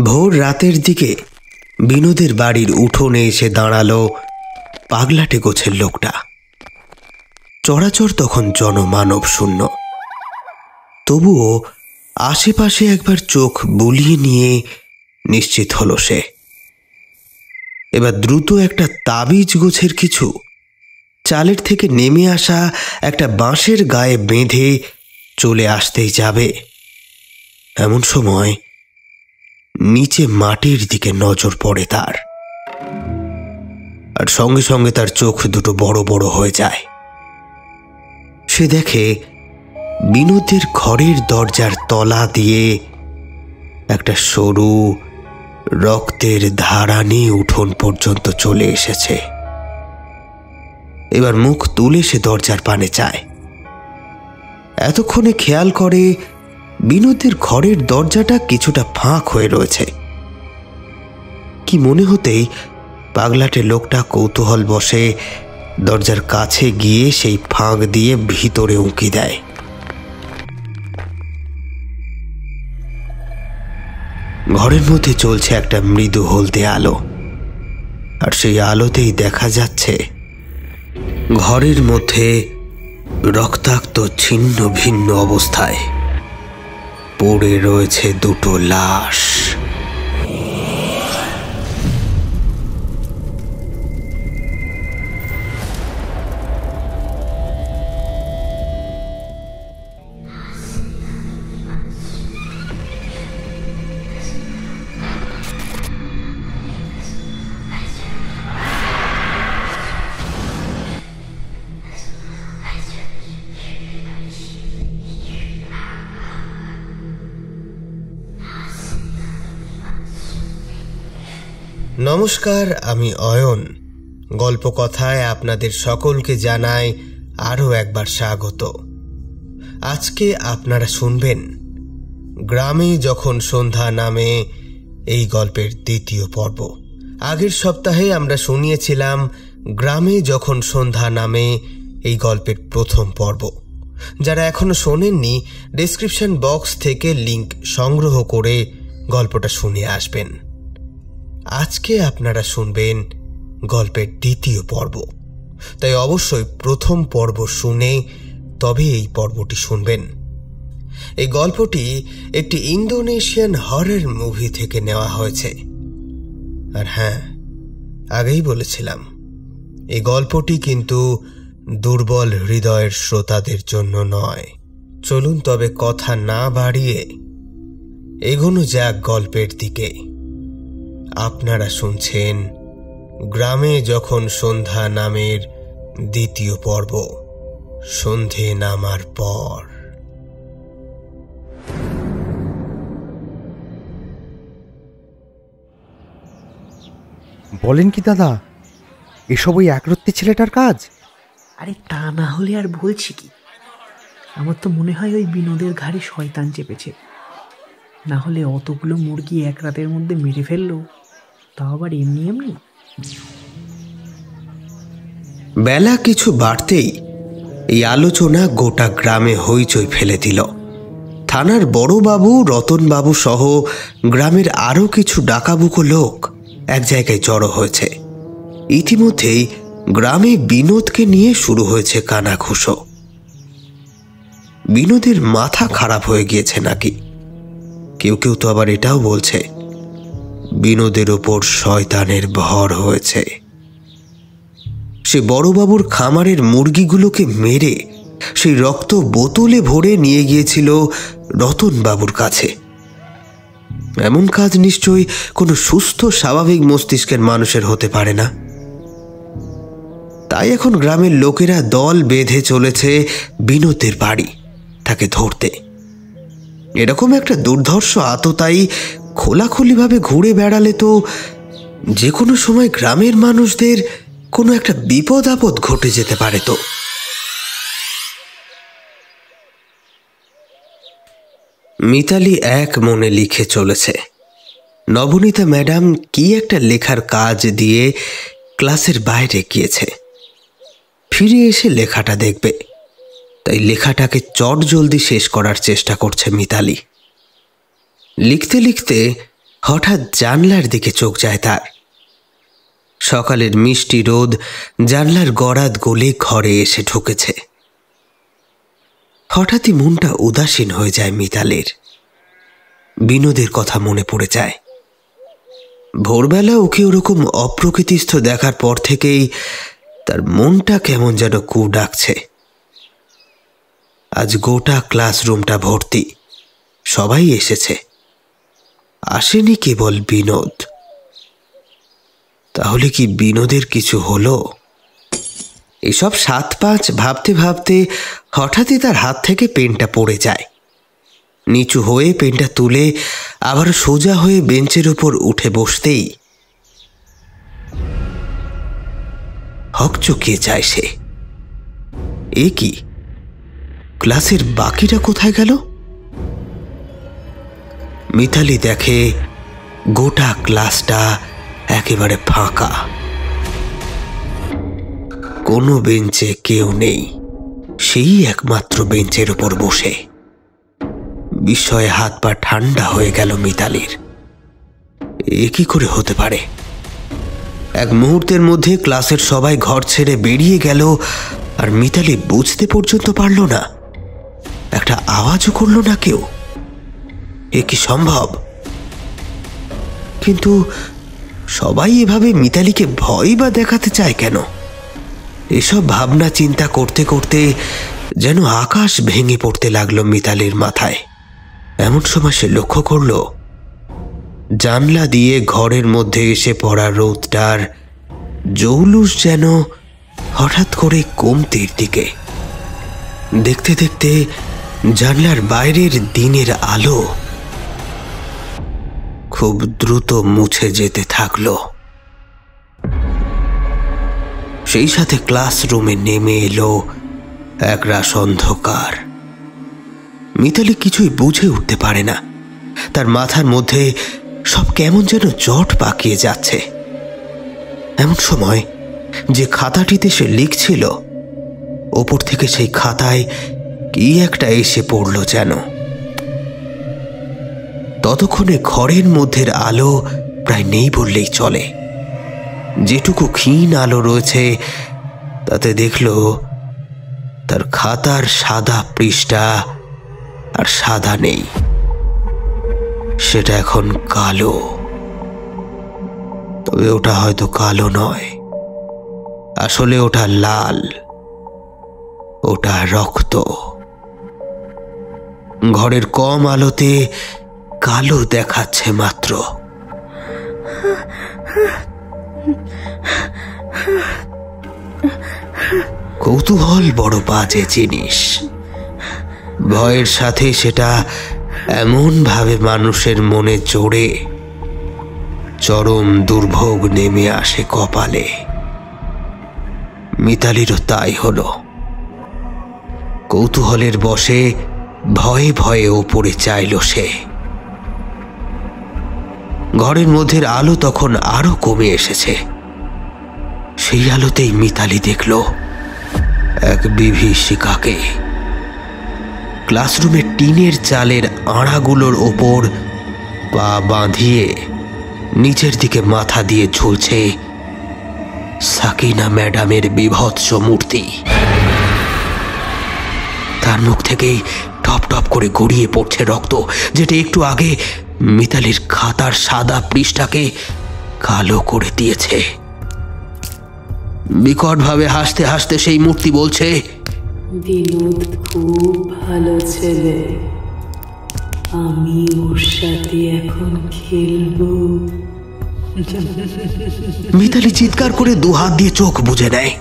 ভোর রাতের দিকে বিনোদের বাড়ির উঠোনে এসে দাঁড়ালো পাগলাটে গোছের লোকটা। চরাচর তখন জনমানব শূন্য, তবুও আশেপাশে একবার চোখ বুলিয়ে নিয়ে নিশ্চিত হলো সে। এবার দ্রুত একটা তাবিজ গোছের কিছু চালের থেকে নেমে আসা একটা বাঁশের গায়ে বেঁধে চলে আসতেই যাবে, এমন সময় নিচে মাটির দিকে নজর পড়ে তার, আর সঙ্গে সঙ্গে তার চোখ দুটো বড় বড় হয়ে যায়। সে দেখে বিনোদের ঘরের দরজার তলা দিয়ে একটা সরু রক্তের ধারানি উঠোন পর্যন্ত চলে এসেছে। এবার মুখ তুলে সে দরজার পানে চায়। এতক্ষণে খেয়াল করে বিনোদের ঘরের দরজাটা কিছুটা ফাঁক হয়ে রয়েছে। কি মনে হতেই পাগলাটে লোকটা কৌতূহল বশে দরজার কাছে গিয়ে সেই ফাঁক দিয়ে ভিতরে উঁকি দেয়। ঘরের মধ্যে চলছে একটা মৃদু হলদে আলো, আর সেই আলোতেই দেখা যাচ্ছে ঘরের মধ্যে রক্তাক্ত ছিন্ন ভিন্ন অবস্থায় পড়ে রয়েছে দুটো লাশ। নমস্কার, আমি অয়ন। গল্পকথায় আপনাদের সকলকে জানাই আরও একবার স্বাগত। আজকে আপনারা শুনবেন গ্রামে যখন সন্ধ্যা নামে এই গল্পের দ্বিতীয় পর্ব। আগের সপ্তাহে আমরা শুনিয়েছিলাম গ্রামে যখন সন্ধ্যা নামে এই গল্পের প্রথম পর্ব। যারা এখনো শোনেননি, ডেসক্রিপশন বক্স থেকে লিংক সংগ্রহ করে গল্পটা শুনে আসবেন। আজকে আপনারা শুনবেন গল্পের দ্বিতীয় পর্ব, তাই অবশ্যই প্রথম পর্ব শুনে তবে এই পর্বটি শুনবেন। এই গল্পটি একটি ইন্দোনেশিয়ান হরর মুভি থেকে নেওয়া হয়েছে। আর হ্যাঁ, আগেই বলেছিলাম এই গল্পটি কিন্তু দুর্বল হৃদয়ের শ্রোতাদের জন্য নয়। চলুন তবে কথা না বাড়িয়ে এগোনো যাক গল্পের দিকে। আপনারা শুনছেন গ্রামে যখন সন্ধ্যা নামের দ্বিতীয় পর্ব, সন্ধে নামার পর। বলেন কি দাদা, এসব ওই একরত্তি ছেলেটার কাজ? আরে তা না হলে আর বলছি কি, আমার তো মনে হয় ওই বিনোদের ঘাড়ে শয়তান চেপেছে। না হলে অতগুলো মুরগি এক রাতের মধ্যে মেরে ফেললো, তাও আবার এমনি এমনি। বেলা কিছু বাড়তেই এই আলোচনা গোটা গ্রামে হইচই ফেলে দিল। থানার বড়বাবু, রতনবাবু সহ গ্রামের আরও কিছু ডাকাবুকো লোক এক জায়গায় জড়ো হয়েছে। ইতিমধ্যেই গ্রামে বিনোদকে নিয়ে শুরু হয়েছে কানাঘুষো। বিনোদের মাথা খারাপ হয়ে গিয়েছে নাকি, কেউ কেউ তো আবার এটাও বলছে বিনোদের ওপর শয়তানের ভর হয়েছে। সে বড়বাবুর খামারের মুরগিগুলোকে মেরে সেই রক্ত বোতলে ভরে নিয়ে গিয়েছিল রতনবাবুর কাছে। এমন কাজ নিশ্চয়ই কোনো সুস্থ স্বাভাবিক মস্তিষ্কের মানুষের হতে পারে না। তাই এখন গ্রামের লোকেরা দল বেঁধে চলেছে বিনোদের বাড়ি, তাকে ধরতে। এরকম একটা দুর্ধর্ষ আততায়ী খোলাখুলিভাবে ঘুরে বেড়ালে তো যে কোনো সময় গ্রামের মানুষদের কোনো একটা বিপদ আপদ ঘটে যেতে পারে। তো মিতালি এক মনে লিখে চলেছে। নবনীতা ম্যাডাম কি একটা লেখার কাজ দিয়ে ক্লাসের বাইরে গিয়েছে, ফিরে এসে লেখাটা দেখবে। তাই লেখাটাকে চটজলদি শেষ করার চেষ্টা করছে মিতালি। লিখতে লিখতে হঠাৎ জানলার দিকে চোখ যায় তার। সকালের মিষ্টি রোদ জানলার গড়াত গলে ঘরে এসে ঢুকেছে। হঠাৎই মনটা উদাসীন হয়ে যায় মিতালের। বিনোদের কথা মনে পড়ে যায়। ভোরবেলা ওকে ওরকম অপ্রকৃতিস্থ দেখার পর থেকেই তার মনটা কেমন যেন কু ডাকছে। আজ গোটা ক্লাসরুমটা ভর্তি, সবাই এসেছে, আসেনি কেবল বিনোদ। তাহলে কি বিনোদের কিছু হলো? এসব 7-5 ভাবতে ভাবতে হঠাৎই তার হাত থেকে পেনটা পড়ে যায়। নিচু হয়ে পেনটা তুলে আবার সোজা হয়ে বেঞ্চের উপর উঠে বসতেই হকচকিয়ে যায় সে। এ কি, ক্লাসের বাকিরা কোথায় গেল? মিতালি দেখে গোটা ক্লাসটা একেবারে ফাঁকা, কোনো বেঞ্চে কেউ নেই। সেই একমাত্র বেঞ্চের উপর বসে। বিস্ময়ে হাত পা ঠান্ডা হয়ে গেল মিতালির। এ কি করে হতে পারে? এক মুহূর্তের মধ্যে ক্লাসের সবাই ঘর ছেড়ে বেরিয়ে গেল, আর মিতালি বুঝতে পর্যন্ত পারল না, একটা আওয়াজও করল না কেউ। এ কি সম্ভব? কিন্তু সবাই এভাবে মিতালিকে ভয় বা দেখাতে চায় কেন? এসব ভাবনা চিন্তা করতে করতে যেন আকাশ ভেঙে পড়তে লাগলো মিতালির মাথায়। এমন সময় সে লক্ষ্য করল জানলা দিয়ে ঘরের মধ্যে এসে পড়া রোদটার জৌলুস যেন হঠাৎ করে কমতির দিকে। দেখতে দেখতে জানলার বাইরের দিনের আলো খুব দ্রুত মুছে যেতে থাকলো। সেই সাথে ক্লাসরুমে নেমে এলো একরাশ অন্ধকার। মিতালি কিছুই বুঝে উঠতে পারে না। তার মাথার মধ্যে সব কেমন যেন জট পাকিয়ে যাচ্ছে। এমন সময় যে খাতাটিতে সে লিখছিল, ওপর থেকে সেই খাতায় কি একটা এসে পড়ল যেন। ততক্ষণে ঘরের মধ্যের আলো প্রায় নেই বললেই চলে। যেটুকু ক্ষীণ আলো রয়েছে তাতে দেখল তার খাতার সাদা পৃষ্ঠা আর সাদা নেই, সেটা এখন কালো। তবে ওটা হয়তো কালো নয়, আসলে ওটা লাল, ওটা রক্ত। ঘরের কম আলোতে কালো দেখাচ্ছে মাত্র। কৌতূহল বড় বাজে জিনিস। ভয়ের সাথে সেটা এমন ভাবে মানুষের মনে জোড়ে, চরম দুর্ভোগ নেমে আসে কপালে। মিতালিরও তাই হলো। কৌতূহলের বশে ভয়ে ভয়ে ওপরে চাইল সে। ঘরের মধ্যের আলো তখন আরো কমে এসেছে। সেই আলোতেই মিতালি দেখল এক বিভীষিকাকে। ক্লাসরুমের টিনের চালের আড়াগুলোর ওপর পা বাঁধিয়ে নিচের দিকে মাথা দিয়ে ঝুলছে সাকিনা ম্যাডামের বিভৎস মূর্তি। তার মুখ থেকেই টপ টপ করে গড়িয়ে পড়ছে রক্ত, যেটা একটু আগে মিতালির খাতার সাদা পৃষ্ঠাকে কালো করে দিয়েছে। বিকটভাবে হাসতে হাসতে সেই মূর্তি বলছে, বিনোদ খুব ভালো ছেলে, আমি ওর সাথে এখন খেলবো। মিতালি চিৎকার করে দুহাত দিয়ে চোখ বুজে নেয়,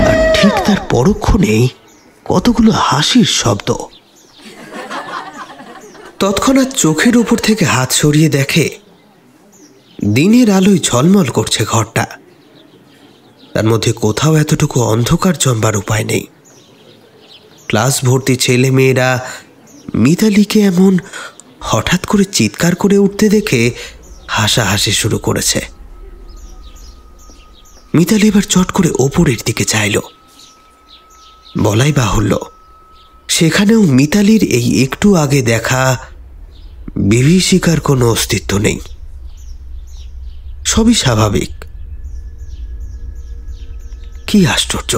আর ঠিক তার পরক্ষণেই কতগুলো হাসির শব্দ। তৎক্ষণাৎ চোখের উপর থেকে হাত সরিয়ে দেখে দিনের আলোয় ঝলমল করছে ঘরটা। তার মধ্যে কোথাও এতটুকু অন্ধকার জমবার উপায় নেই। ক্লাস ভর্তি ছেলে মেয়েরা মিতালিকে এমন হঠাৎ করে চিৎকার করে উঠতে দেখে হাসাহাসি শুরু করেছে। মিতালি এবার চট করে ওপরের দিকে চাইল। বলাই বাহুল্য, সেখানেও মিতালির এই একটু আগে দেখা বিভীষিকার কোনো অস্তিত্ব নেই। সবই স্বাভাবিক। কি আশ্চর্য!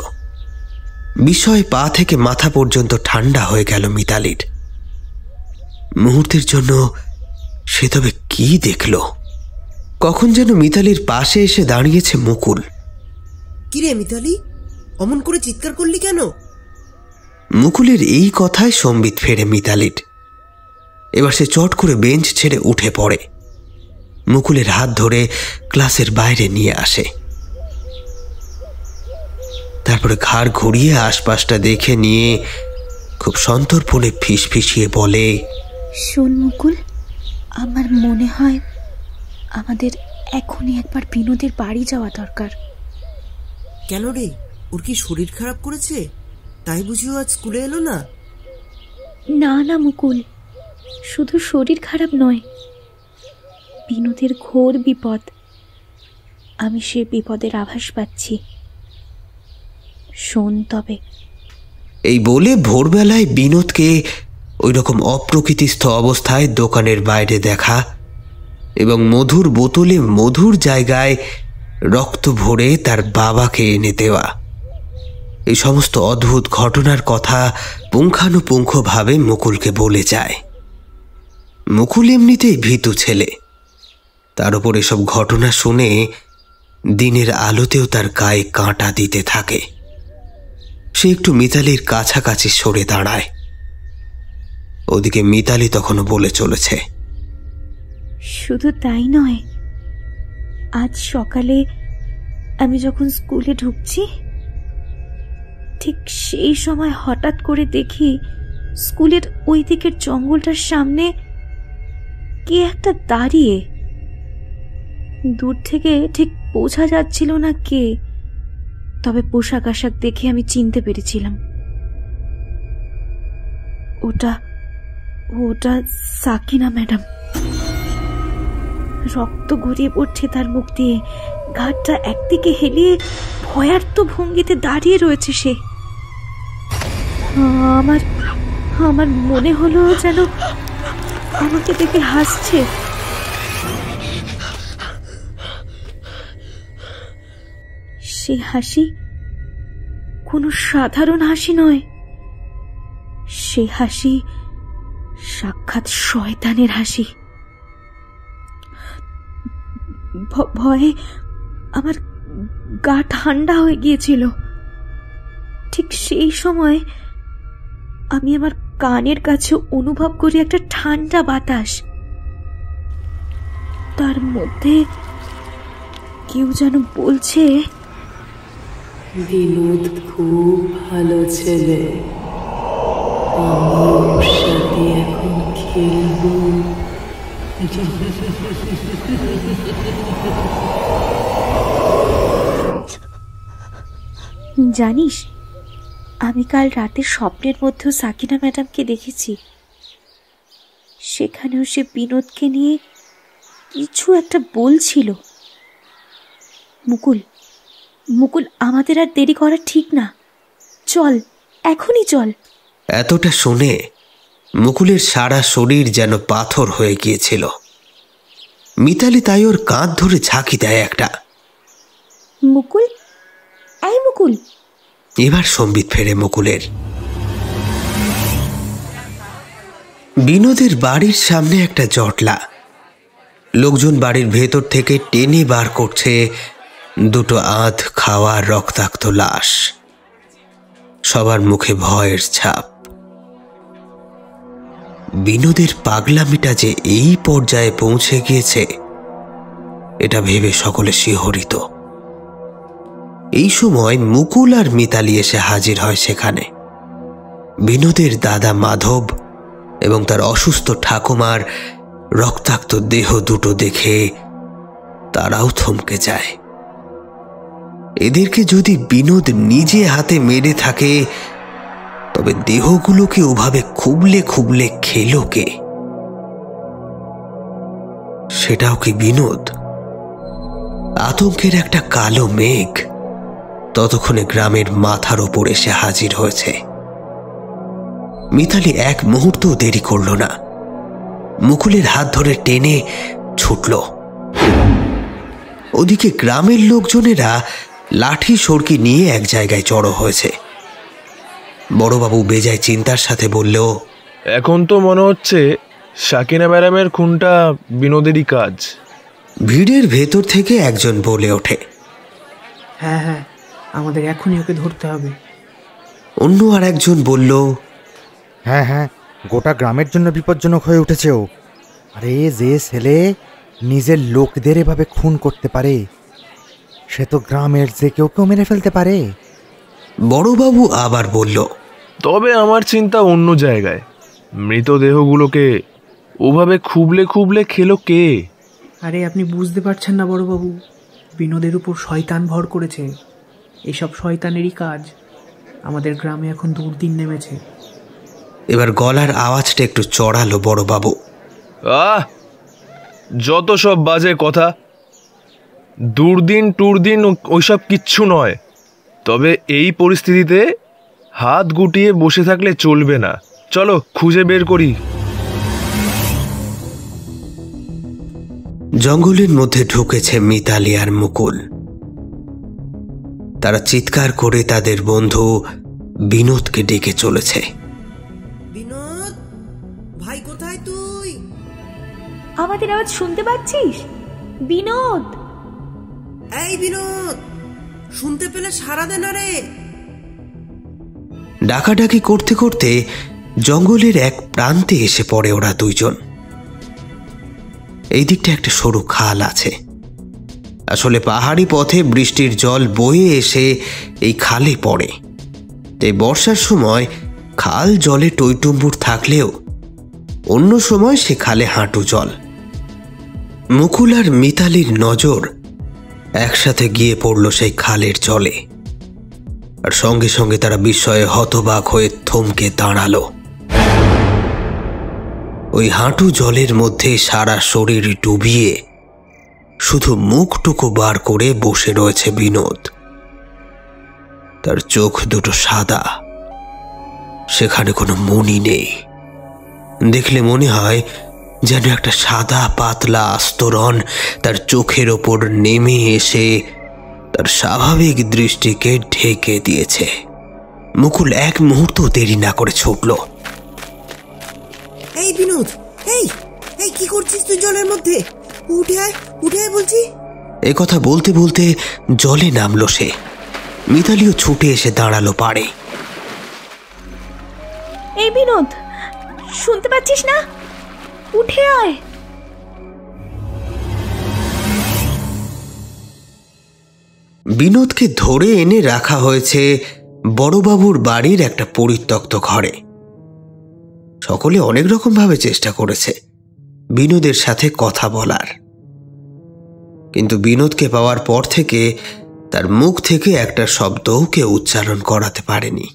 বিস্ময়ে পা থেকে মাথা পর্যন্ত ঠান্ডা হয়ে গেল মিতালির। মুহূর্তের জন্য সে তবে কি দেখল? কখন যেন মিতালির পাশে এসে দাঁড়িয়েছে মুকুল। কিরে মিতালি, অমন করে চিৎকার করলি কেন? মুকুলের এই কথায় সম্বিত ফেরে মিতালির। এবার সে চট করে বেঞ্চ ছেড়ে উঠে পড়ে, মুকুলের হাত ধরে ক্লাসের বাইরে নিয়ে আসে। তারপরে ঘাড় ঘুরিয়ে আশপাশটা দেখে নিয়ে খুব সন্তর্পণে ফিসফিসিয়ে বলে, শোন মুকুল, আমার মনে হয় আমাদের এখনই একবার বিনোদের বাড়ি যাওয়া দরকার। কেন রে, ওর কি শরীর খারাপ করেছে? তাই বুঝিও আজ স্কুলে এলো না? না না মুকুল, শুধু শরীর খারাপ নয়, বিনোদের ঘোর বিপদ। আমি সে বিপদের আভাস পাচ্ছি। শোন তবে। এই বলে ভোরবেলায় বিনোদকে ওই রকম অপ্রকৃতিস্থ অবস্থায় দোকানের বাইরে দেখা এবং মধুর বোতলে মধুর জায়গায় রক্ত ভরে তার বাবাকে এনে দেওয়া, এই সমস্ত অদ্ভুত ঘটনার কথা পুঙ্খানুপুঙ্খভাবে মুকুলকে বলে যায়। মুকুল এমনিতেই ভীতু ছেলে, তার উপর এসব ঘটনা শুনে দিনের আলোতেও তার গায়ে কাঁটা দিতে থাকে। সে একটু মিতালির কাছাকাছি সরে দাঁড়ায়। ওদিকে মিতালি তখনও বলে চলেছে, শুধু তাই নয়, আজ সকালে আমি যখন স্কুলে ঢুকছি, ঠিক সেই সময় হঠাৎ করে দেখি স্কুলের ওই দিকের জঙ্গলটার সামনে কে একটা দাঁড়িয়ে। দূর থেকে ঠিক বোঝা যাচ্ছিল না কে, তবে পোশাক আশাক দেখে আমি চিনতে পেরেছিলাম ওটা ওটা সাকিনা ম্যাডাম। রক্ত গড়িয়ে পড়ছে তার মুখ দিয়ে, ঘাটটা একদিকে হেলিয়ে ভয়ার্ত ভঙ্গিতে দাঁড়িয়ে রয়েছে সে। আমার মনে হলো যেন আমাকে দেখে হাসছে। সে হাসি কোনো সাধারণ হাসি নয়, সে হাসি সাক্ষাৎ শয়তানের হাসি। ভয়ে আমার গা ঠান্ডা হয়ে গিয়েছিল। ঠিক সেই সময় আমি আমার কানের কাছে অনুভব করি একটা ঠান্ডা বাতাস, তার মধ্যে কেউ যেন বলছে, বিনোদ খুব ভালো ছেলে, আমি ওর সাথে এখন খেলবো। জানিস, আমি কাল রাতে স্বপ্নের মধ্যেও সাকিনা ম্যাডামকে দেখেছি। সেখানেও সে বিনোদকে নিয়ে কিছু একটা বলছিল। মুকুল, আমাদের আর দেরি করা ঠিক না, চল, এখনই চল। এতটা শুনে মুকুলের সারা শরীর যেন পাথর হয়ে গিয়েছিল। মিতালি তাই ওর কাঁধ ধরে ঝাঁকি দেয় একটা। মুকুল, এই মুকুল। এবার সম্বিত ফেরে মুকুলের। বিনোদের বাড়ির সামনে একটা জটলা। লোকজন বাড়ির ভেতর থেকে টেনে বার করছে দুটো আধ খাওয়া রক্তাক্ত লাশ। সবার মুখে ভয়ের ছাপ। বিনোদের পাগলামিটা যে এই পর্যায়ে পৌঁছে গিয়েছে, এটা ভেবে সকলে শিহরিত। এই সময় মুকুল আর মিতালি এসে হাজির হয় সেখানে। বিনোদের দাদা মাধব এবং তার অসুস্থ ঠাকুমার রক্তাক্ত দেহ দুটো দেখে তারাও থমকে যায়। এদেরকে যদি বিনোদ নিজে হাতে মেরে থাকে, তবে দেহগুলোকে ওভাবে খুবলে খুবলে খেলো কে? সেটাও কি বিনোদ? আতঙ্কের একটা কালো মেঘ ততক্ষণে গ্রামের মাথার ওপর এসে হাজির হয়েছে। মিতালি এক মুহূর্ত দেরি করল না, মুকুলের হাত ধরে টেনে ছুটল। ওদিকে গ্রামের লোকজনেরা লাঠি সড়কি নিয়ে এক জায়গায় জড়ো হয়েছে। বড়বাবু বেজায় চিন্তার সাথে বলল, এখন তো মনে হচ্ছে সাকিনা ম্যাডামের খুনটা বিনোদেরই কাজ। ভিড়ের ভেতর থেকে একজন বলে ওঠে, হ্যাঁ হ্যাঁ, আমাদের এখনই ওকে ধরতে হবে। অন্য আর একজন বলল, হ্যাঁ হ্যাঁ, গোটা গ্রামের জন্য বিপজ্জনক হয়ে উঠেছে ও। আরে যে ছেলে নিজের লোকদের এভাবে খুন করতে পারে, সে তো গ্রামের যে কেউ মেরে ফেলতে পারে। বড়বাবু আবার বলল, তবে আমার চিন্তা অন্য জায়গায়। মৃতদেহগুলোকে ওভাবে খুবলে খুবলে খেলো কে? আরে আপনি বুঝতে পারছেন না বড়বাবু, বিনোদের উপর শয়তান ভর করেছে। এসব শয়তানেরই কাজ। আমাদের গ্রামে এখন দুর্দিন নেমেছে। এবার গলার আওয়াজটা একটু চড়ালো বড়বাবু। যত সব বাজে কথা। দুর্দিন টুরদিন ওইসব কিচ্ছু নয়। তবে এই পরিস্থিতিতে হাত গুটিয়ে বসে থাকলে চলবে না। চলো খুঁজে বের করি। জঙ্গলের মধ্যে ঢুকেছে মিতালি আর মুকুল। তারা চিৎকার করে তাদের বন্ধু বিনোদকে ডেকে চলেছে। বিনোদ ভাই, কোথায় তুই? আমাদের আওয়াজ শুনতে পাচ্ছিস বিনোদ? এই বিনোদ, শুনতে পেলে সাড়া দে না রে। ডাকাডাকি করতে করতে জঙ্গলের এক প্রান্তে এসে পড়ে ওরা দুইজন। এই দিকটা একটা সরু খাল আছে। আসলে পাহাড়ি পথে বৃষ্টির জল বয়ে এসে এই খালে পড়ে। তাই বর্ষার সময় খাল জলে টইটুম্বুর থাকলেও অন্য সময় সে খালে হাঁটু জল। মুকুল আর মিতালির নজর একসাথে গিয়ে পড়ল সেই খালের জলে। আর সঙ্গে সঙ্গে তারা বিস্ময়ে হতবাক হয়ে থমকে দাঁড়ালো। ওই হাঁটু জলের মধ্যে সারা শরীর ডুবিয়ে শুধু মুখটুকু বার করে বসে রয়েছে বিনোদ। তার চোখ দুটো সাদা, সেখানে কোনো মনি নেই। দেখলে মনে হয় যেন একটা সাদা পাতলা আস্তরণ তার চোখের ওপর নেমে এসে তার স্বাভাবিক দৃষ্টিকে ঢেকে দিয়েছে। মুকুল এক মুহূর্ত দেরি না করে ছুটল। এই বিনোদ, এই এই কি করছিস তুই জলের মধ্যে? উঠে আয়, উঠে আয় বলছি। এ কথা বলতে বলতে জলে নামলো সে। মিতালিও ছুটে এসে দাঁড়ালো পাড়ে। এই বিনোদ, শুনতে পাচ্ছিস না? উঠে আয়। বিনোদকে ধরে এনে রাখা হয়েছে বড়বাবুর বাড়ির একটা পরিত্যক্ত ঘরে। সকলে অনেক রকম ভাবে চেষ্টা করেছে বিনোদের সাথে কথা বলার, কিন্তু বিনোদকে পাওয়ার পর থেকে তার মুখ থেকে একটা শব্দও কেউ উচ্চারণ করাতে পারেনি।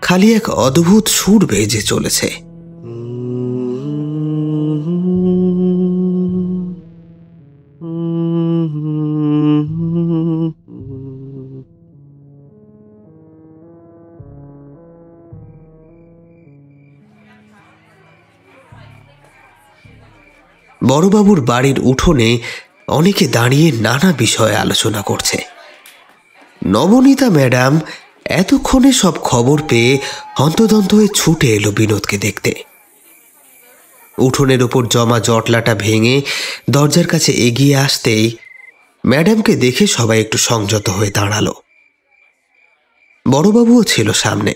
খালি এক অদ্ভুত সুর ভেজে চলেছে। বড়বাবুর বাড়ির উঠোনে অনেকে দাঁড়িয়ে নানা বিষয়ে আলোচনা করছে। নবনীতা ম্যাডাম এতক্ষণে সব খবর পেয়ে হন্তদন্ত হয়ে ছুটে এলো বিনোদকে দেখতে। উঠোনের ওপর জমা জটলাটা ভেঙে দরজার কাছে এগিয়ে আসতেই ম্যাডামকে দেখে সবাই একটু সংযত হয়ে দাঁড়ালো। বড়বাবুও ছিল সামনে।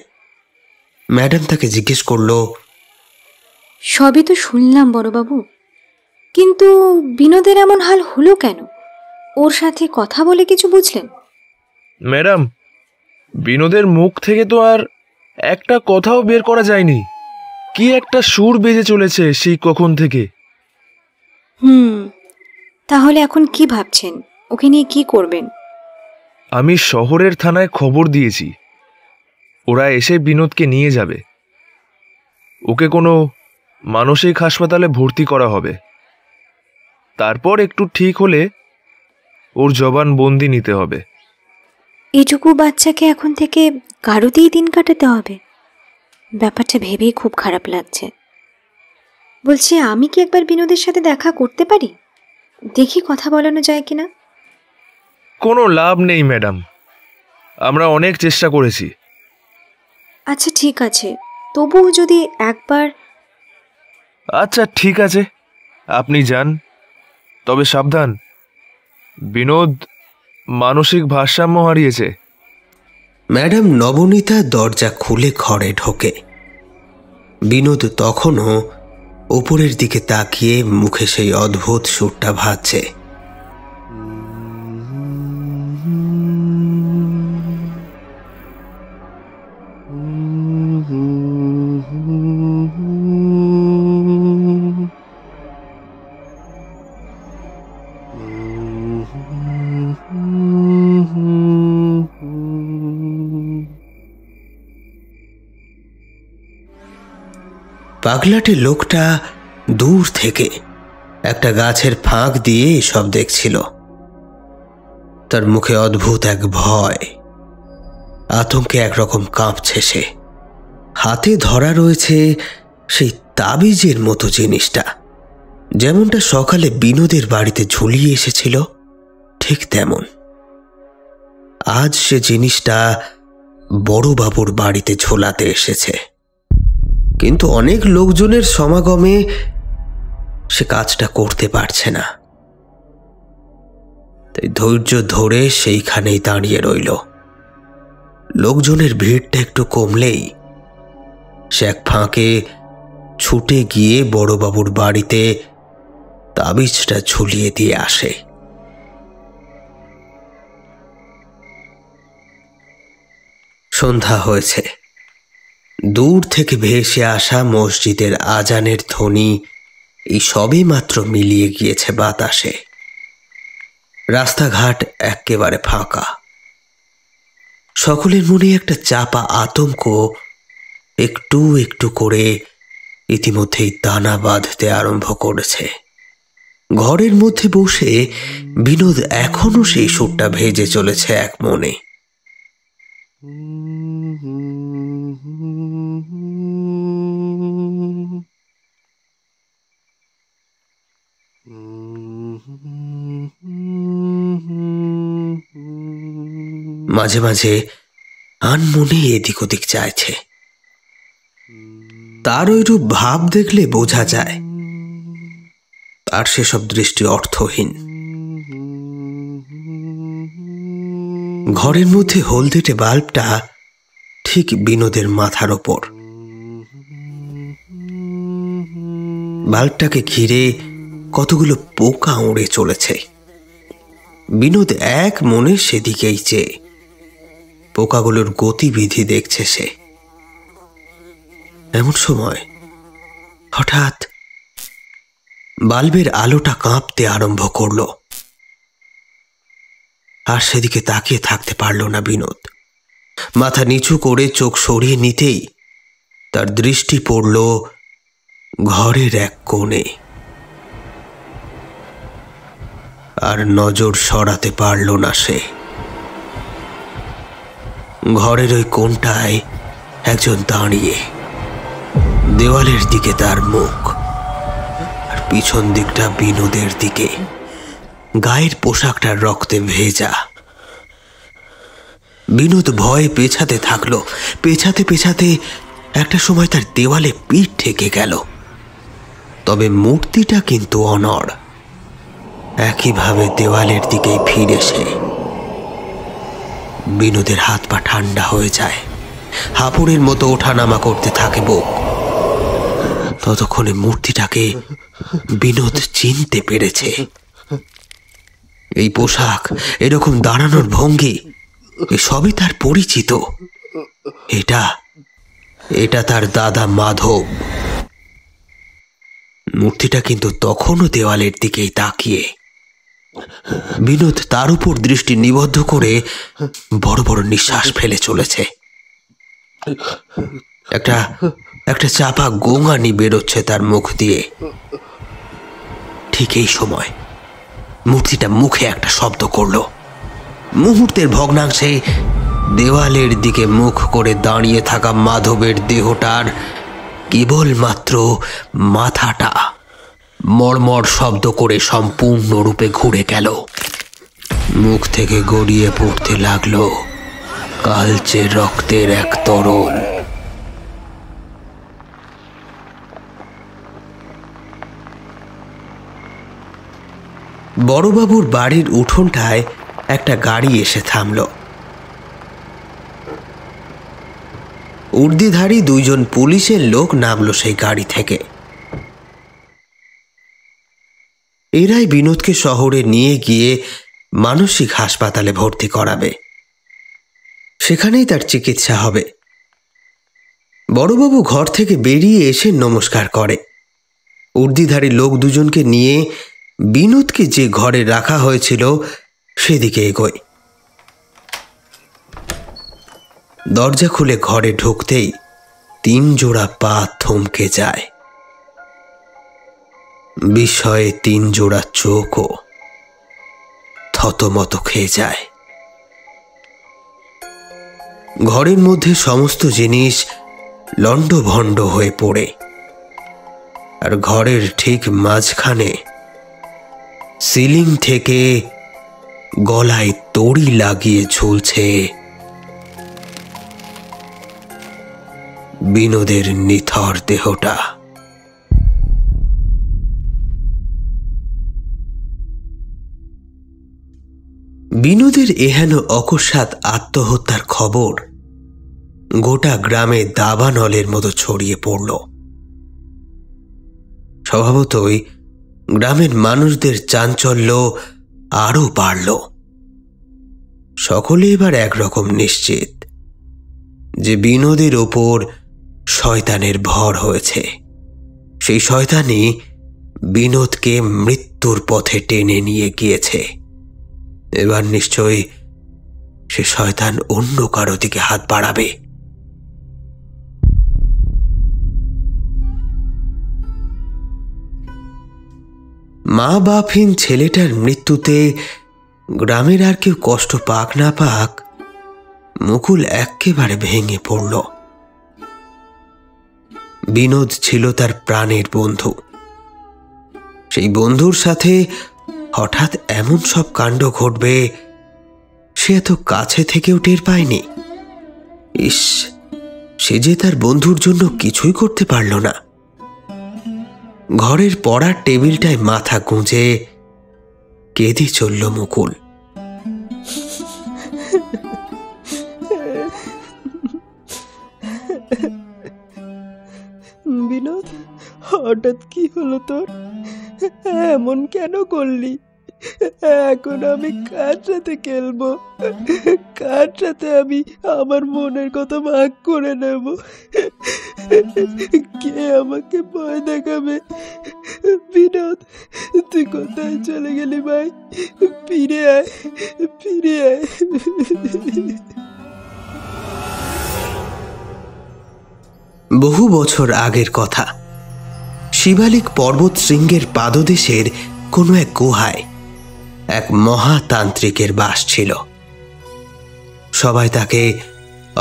ম্যাডাম তাকে জিজ্ঞেস করলো, সবই তো শুনলাম বড়বাবু, কিন্তু বিনোদের এমন হাল হলো কেন? ওর সাথে কথা বলে কিছু বুঝলেন? ম্যাডাম, বিনোদের মুখ থেকে তো আর একটা কথাও বের করা যায়নি। কি একটা সুর বেজে চলেছে সেই কখন থেকে। তাহলে এখন কি ভাবছেন? ওকে নিয়ে কি করবেন? আমি শহরের থানায় খবর দিয়েছি, ওরা এসে বিনোদকে নিয়ে যাবে। ওকে কোনো মানসিক হাসপাতালে ভর্তি করা হবে। তারপর একটু ঠিক হলে ওর জবানবন্দি নিতে হবে। এইটুকু বাচ্চাকে এখন থেকে কারোতেই দিন কাটাতে হবে? ব্যাপারটা ভেবেই খুব খারাপ লাগছে। বলছি, আমি কি একবার বিনোদের সাথে দেখা করতে পারি? দেখি কথা বলানো যায় কিনা। কোনো লাভ নেই ম্যাডাম, আমরা অনেক চেষ্টা করেছি। আচ্ছা ঠিক আছে, তবুও যদি একবার। আচ্ছা ঠিক আছে, আপনি যান, তবে সাবধান, বিনোদ মানসিক ভারসাম্য হারিয়েছে। ম্যাডাম নবনীতা দরজা খুলে ঘরে ঢোকে। বিনোদ তখনও উপরের দিকে তাকিয়ে মুখে সেই অদ্ভুত সুরটা ভাজছে। পাগলাটে লোকটা দূর থেকে একটা গাছের ফাঁক দিয়ে সব দেখছিল। তার মুখে অদ্ভুত এক ভয়, আতঙ্কে একরকম কাঁপছে সে। হাতে ধরা রয়েছে সেই তাবিজের মতো জিনিসটা, যেমনটা সকালে বিনোদের বাড়িতে ঝুলিয়ে এসেছিল ঠিক তেমন। আজ সে জিনিসটা বড়বাবুর বাড়িতে ঝোলাতে এসেছে, কিন্তু অনেক লোকজনের সমাগমে সে কাজটা করতে পারছে না। তাই ধৈর্য ধরে সেইখানেই দাঁড়িয়ে রইল। লোকজনের ভিড়টা একটু কমলেই সে এক ফাঁকে ছুটে গিয়ে বড়বাবুর বাড়িতে তাবিজটা ঝুলিয়ে দিয়ে আসে। সন্ধ্যা হয়েছে। দূর থেকে ভেসে আসা মসজিদের আজানের ধ্বনি এই সবে মাত্র মিলিয়ে গিয়েছে বাতাসে। রাস্তাঘাট একেবারে ফাঁকা। সকলের মনে একটা চাপা আতঙ্ক একটু একটু করে ইতিমধ্যেই দানা বাঁধতে আরম্ভ করেছে। ঘরের মধ্যে বসে বিনোদ এখনো সেই সুরটা ভেজে চলেছে এক মনে। মাঝে মাঝে আনমনে এদিক ওদিক চাইছে। তার ওইরূপ ভাব দেখলে বোঝা যায় আর সেসব দৃষ্টি অর্থহীন। ঘরের মধ্যে হলদেটে বাল্বটা ঠিক বিনোদের মাথার ওপর। বাল্বটাকে ঘিরে কতগুলো পোকা উড়ে চলেছে। বিনোদ এক মনে সেদিকেই চেয়ে পোকাগুলোর গতিবিধি দেখছে সে। এমন সময় হঠাৎ বাল্বের আলোটা কাঁপতে আরম্ভ করল। আর সেদিকে তাকিয়ে থাকতে পারল না বিনোদ। মাথা নিচু করে চোখ সরিয়ে নিতেই তার দৃষ্টি পড়ল ঘরের এক কোণে। আর নজর সরাতে পারল না সে। ঘরের ওই কোণটায় একজন দাঁড়িয়ে, দেওয়ালের দিকে তার মুখ, আর পিছন দিকটা বিনোদের দিকে। গায়ের পোশাকটা রক্তে ভেজা। বিনোদ ভয়ে পেছাতে থাকলো। পেছাতে পেছাতে একটা সময় তার দেওয়ালে পিঠ ঠেকে গেল। তবে মূর্তিটা কিন্তু অনড়, একইভাবে দেওয়ালের দিকেই ফিরে সে। বিনোদের হাত পা ঠান্ডা হয়ে যায়, হাঁপুড়ের মতো ওঠানামা করতে থাকে বুক। ততক্ষণে মূর্তিটাকে বিনোদ চিনতে পেরেছে। এই পোশাক, এরকম দাঁড়ানোর ভঙ্গি, সবই তার পরিচিত। এটা তার দাদা মাধব। মূর্তিটা কিন্তু তখনও দেওয়ালের দিকেই তাকিয়ে। বিনোদ তার উপর দৃষ্টি নিবদ্ধ করে বড় বড় নিঃশ্বাস ফেলে চলেছে। একটা চাপা গোঙানি বেরোচ্ছে তার মুখ দিয়ে। ঠিক এই সময় মূর্তিটা মুখে একটা শব্দ করল। মুহূর্তের ভগ্নাংশে দেওয়ালের দিকে মুখ করে দাঁড়িয়ে থাকা মাধবের দেহটার কেবলমাত্র মাথাটা মড়মড় শব্দ করে সম্পূর্ণরূপে ঘুরে গেল। মুখ থেকে গড়িয়ে পড়তে লাগলো কালচে রক্তের এক তরল। বড়বাবুর বাড়ির উঠোনটায় একটা গাড়ি এসে থামল। উর্দিধারী দুইজন পুলিশের লোক নামলো সেই গাড়ি থেকে। এরাই বিনোদকে শহরে নিয়ে গিয়ে মানসিক হাসপাতালে ভর্তি করাবে, সেখানেই তার চিকিৎসা হবে। বড়বাবু ঘর থেকে বেরিয়ে এসে নমস্কার করে। উর্দিধারী লোক দুজনকে নিয়ে বিনোদকে যে ঘরে রাখা হয়েছিল সেদিকে এগোয়। দরজা খুলে ঘরে ঢুকতেই 3 জোড়া পা থমকে যায়। বিস্ময়ে 3 জোড়া চোখও থতমত খেয়ে যায়। ঘরের মধ্যে সমস্ত জিনিস লণ্ডভণ্ড হয়ে পড়ে, আর ঘরের ঠিক মাঝখানে সিলিং থেকে গলায় দড়ি লাগিয়ে ঝুলছে বিনোদের নিথর দেহটা। বিনোদের এহেন অকস্মাৎ আত্মহত্যার খবর গোটা গ্রামে দাবানলের মতো ছড়িয়ে পড়ল। স্বভাবতই গ্রামের মানুষদের চাঞ্চল্য আরো বাড়ল। সকলে এবার একরকম নিশ্চিত যে বিনোদের ওপর শয়তানের ভর হয়েছে। সেই শয়তানই বিনোদকে মৃত্যুর পথে টেনে নিয়ে গিয়েছে। এবার নিশ্চয়ই সে শয়তান অন্য কারো দিকে হাত বাড়াবে। মা বাপহীন ছেলেটার মৃত্যুতে গ্রামের আর কেউ কষ্ট পাক না পাক, মুকুল একেবারে ভেঙে পড়ল। বিনোদ ছিল তার প্রাণের বন্ধু। সেই বন্ধুর সাথে হঠাৎ এমন সব কাণ্ড ঘটবে সে এত কাছে থেকেও টের পায়নি। ইস, সে যে তার বন্ধুর জন্য কিছুই করতে পারল না। ঘরের পড়ার টেবিলটায় মাথা গুঁজে কেঁদে চলল মুকুল। বিনোদ, হঠাৎ কি হলো তোর? এমন কেন করলি? এখন আমি কার সাথে খেলবো? কার সাথে আমি আমার মনের কথা ভাগ করে নেব? কে আমাকে ভয় দেখাবে? বিনোদ, তুই কোথায় চলে গেলি ভাই? ফিরে আয়, ফিরে আয়। বহু বছর আগের কথা। শিবালিক পর্বত শৃঙ্গের পাদদেশের কোনো এক গুহায় এক মহাতান্ত্রিকের বাস ছিল। সবাই তাকে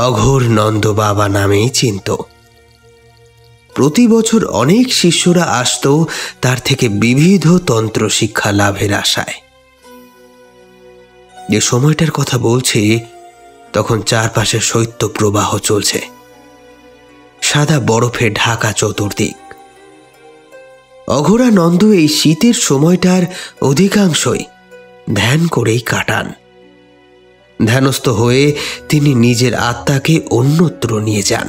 অঘোর নন্দ বাবা নামেই চিনত। প্রতি বছর অনেক শিষ্যরা আসত তার থেকে বিবিধ তন্ত্র শিক্ষা লাভের আশায়। যে সময়টার কথা বলছি তখন চারপাশে শৈত্য প্রবাহ চলছে। সাদা বরফে ঢাকা চতুর্দিক। অঘোরানন্দ এই শীতের সময়টার অধিকাংশই ধ্যান করেই কাটান। ধ্যানস্থ হয়ে তিনি নিজের আত্মাকে অন্যত্র নিয়ে যান।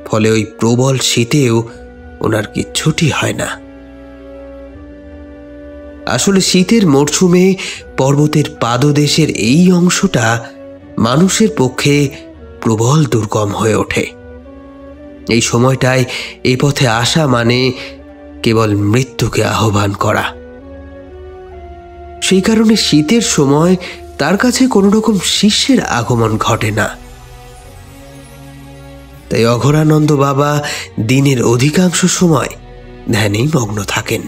ফলে ওই প্রবল শীতেও ওনার কিচ্ছুটি হয় না। আসলে শীতের মরশুমে পর্বতের পাদদেশের এই অংশটা মানুষের পক্ষে প্রবল দুর্গম হয়ে ওঠে। এই সময়টায় এই পথে আসা মানে কেবল মৃত্যুকে আহ্বান করা। সেই কারণে শীতের সময় তার কাছে কোনো রকম শিষ্যের আগমন ঘটে না। তাই অঘোরানন্দ বাবা দিনের অধিকাংশ সময় ধ্যানেই মগ্ন থাকেন।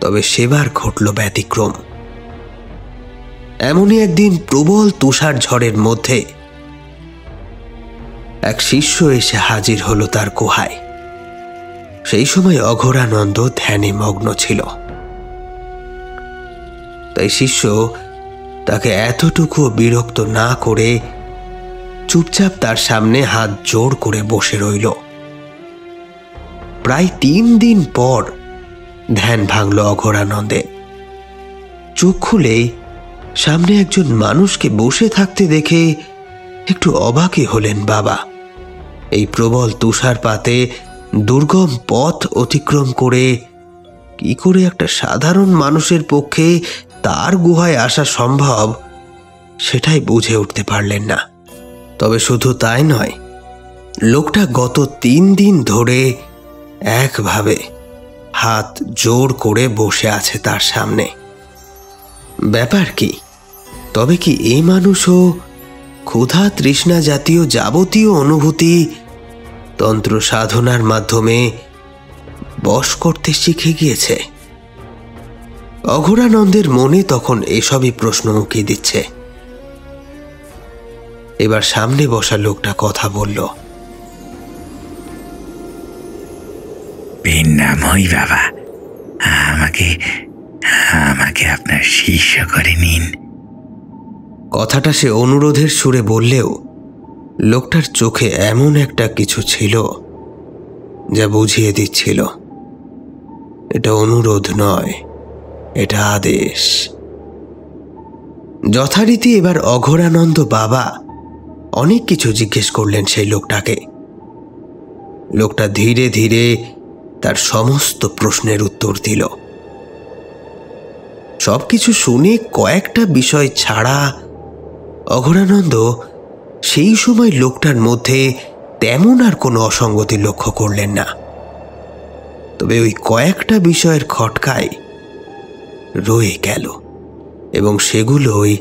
তবে সেবার ঘটল ব্যতিক্রম। এমনই একদিন প্রবল তুষার ঝড়ের মধ্যে এক শিষ্য এসে হাজির হলো তার গুহায়। সেই সময় অঘোরানন্দ ধ্যানে মগ্ন ছিল। তাই শিষ্য তাকে এতটুকু বিরক্ত না করে চুপচাপ তার সামনে হাত জোড় করে বসে রইল। প্রায় 3 দিন পর ধ্যান ভাঙল অঘোরানন্দে। চোখ খুলেই সামনে একজন মানুষকে বসে থাকতে দেখে একটু অবাকই হলেন বাবা। এই প্রবল তুষারপাতে দুর্গম পথ অতিক্রম করে কি করে একটা সাধারণ মানুষের পক্ষে তার গুহায় আসা সম্ভব সেটাই বুঝে উঠতে পারলেন না। তবে শুধু তাই নয়, লোকটা গত 3 দিন ধরে একভাবে হাত জোড় করে বসে আছে তার সামনে। ব্যাপার কি? তবে কি এই মানুষও ক্ষুধা তৃষ্ণা জাতীয় যাবতীয় অনুভূতি তন্ত্র সাধনার মাধ্যমে বশ করতে শিখে গিয়েছে? অঘোরানন্দের মনে তখন এসবই প্রশ্ন উকি দিচ্ছে। এবার সামনে বসা লোকটা কথা বলল। নামই বাবা, আমাকে আপনার শিষ্য করে নিন। কথাটা সে অনুরোধের সুরে বললেও লোকটার চোখে এমন একটা কিছু ছিল যা বুঝিয়ে দিচ্ছিল এটা অনুরোধ নয়, এটা আদেশ। যথারীতি এবার অঘোরানন্দ বাবা অনেক কিছু জিজ্ঞেস করলেন সেই লোকটাকে। লোকটা ধীরে ধীরে তার সমস্ত প্রশ্নের উত্তর দিল। সবকিছু শুনে কয়েকটা বিষয় ছাড়া অঘোরানন্দ সেই সময় লোকটার মধ্যে তেমন আর কোনো অসঙ্গতি লক্ষ্য করলেন না। তবে ওই কয়েকটা বিষয়ের খটকায় রয়ে গেল এবং সেগুলোই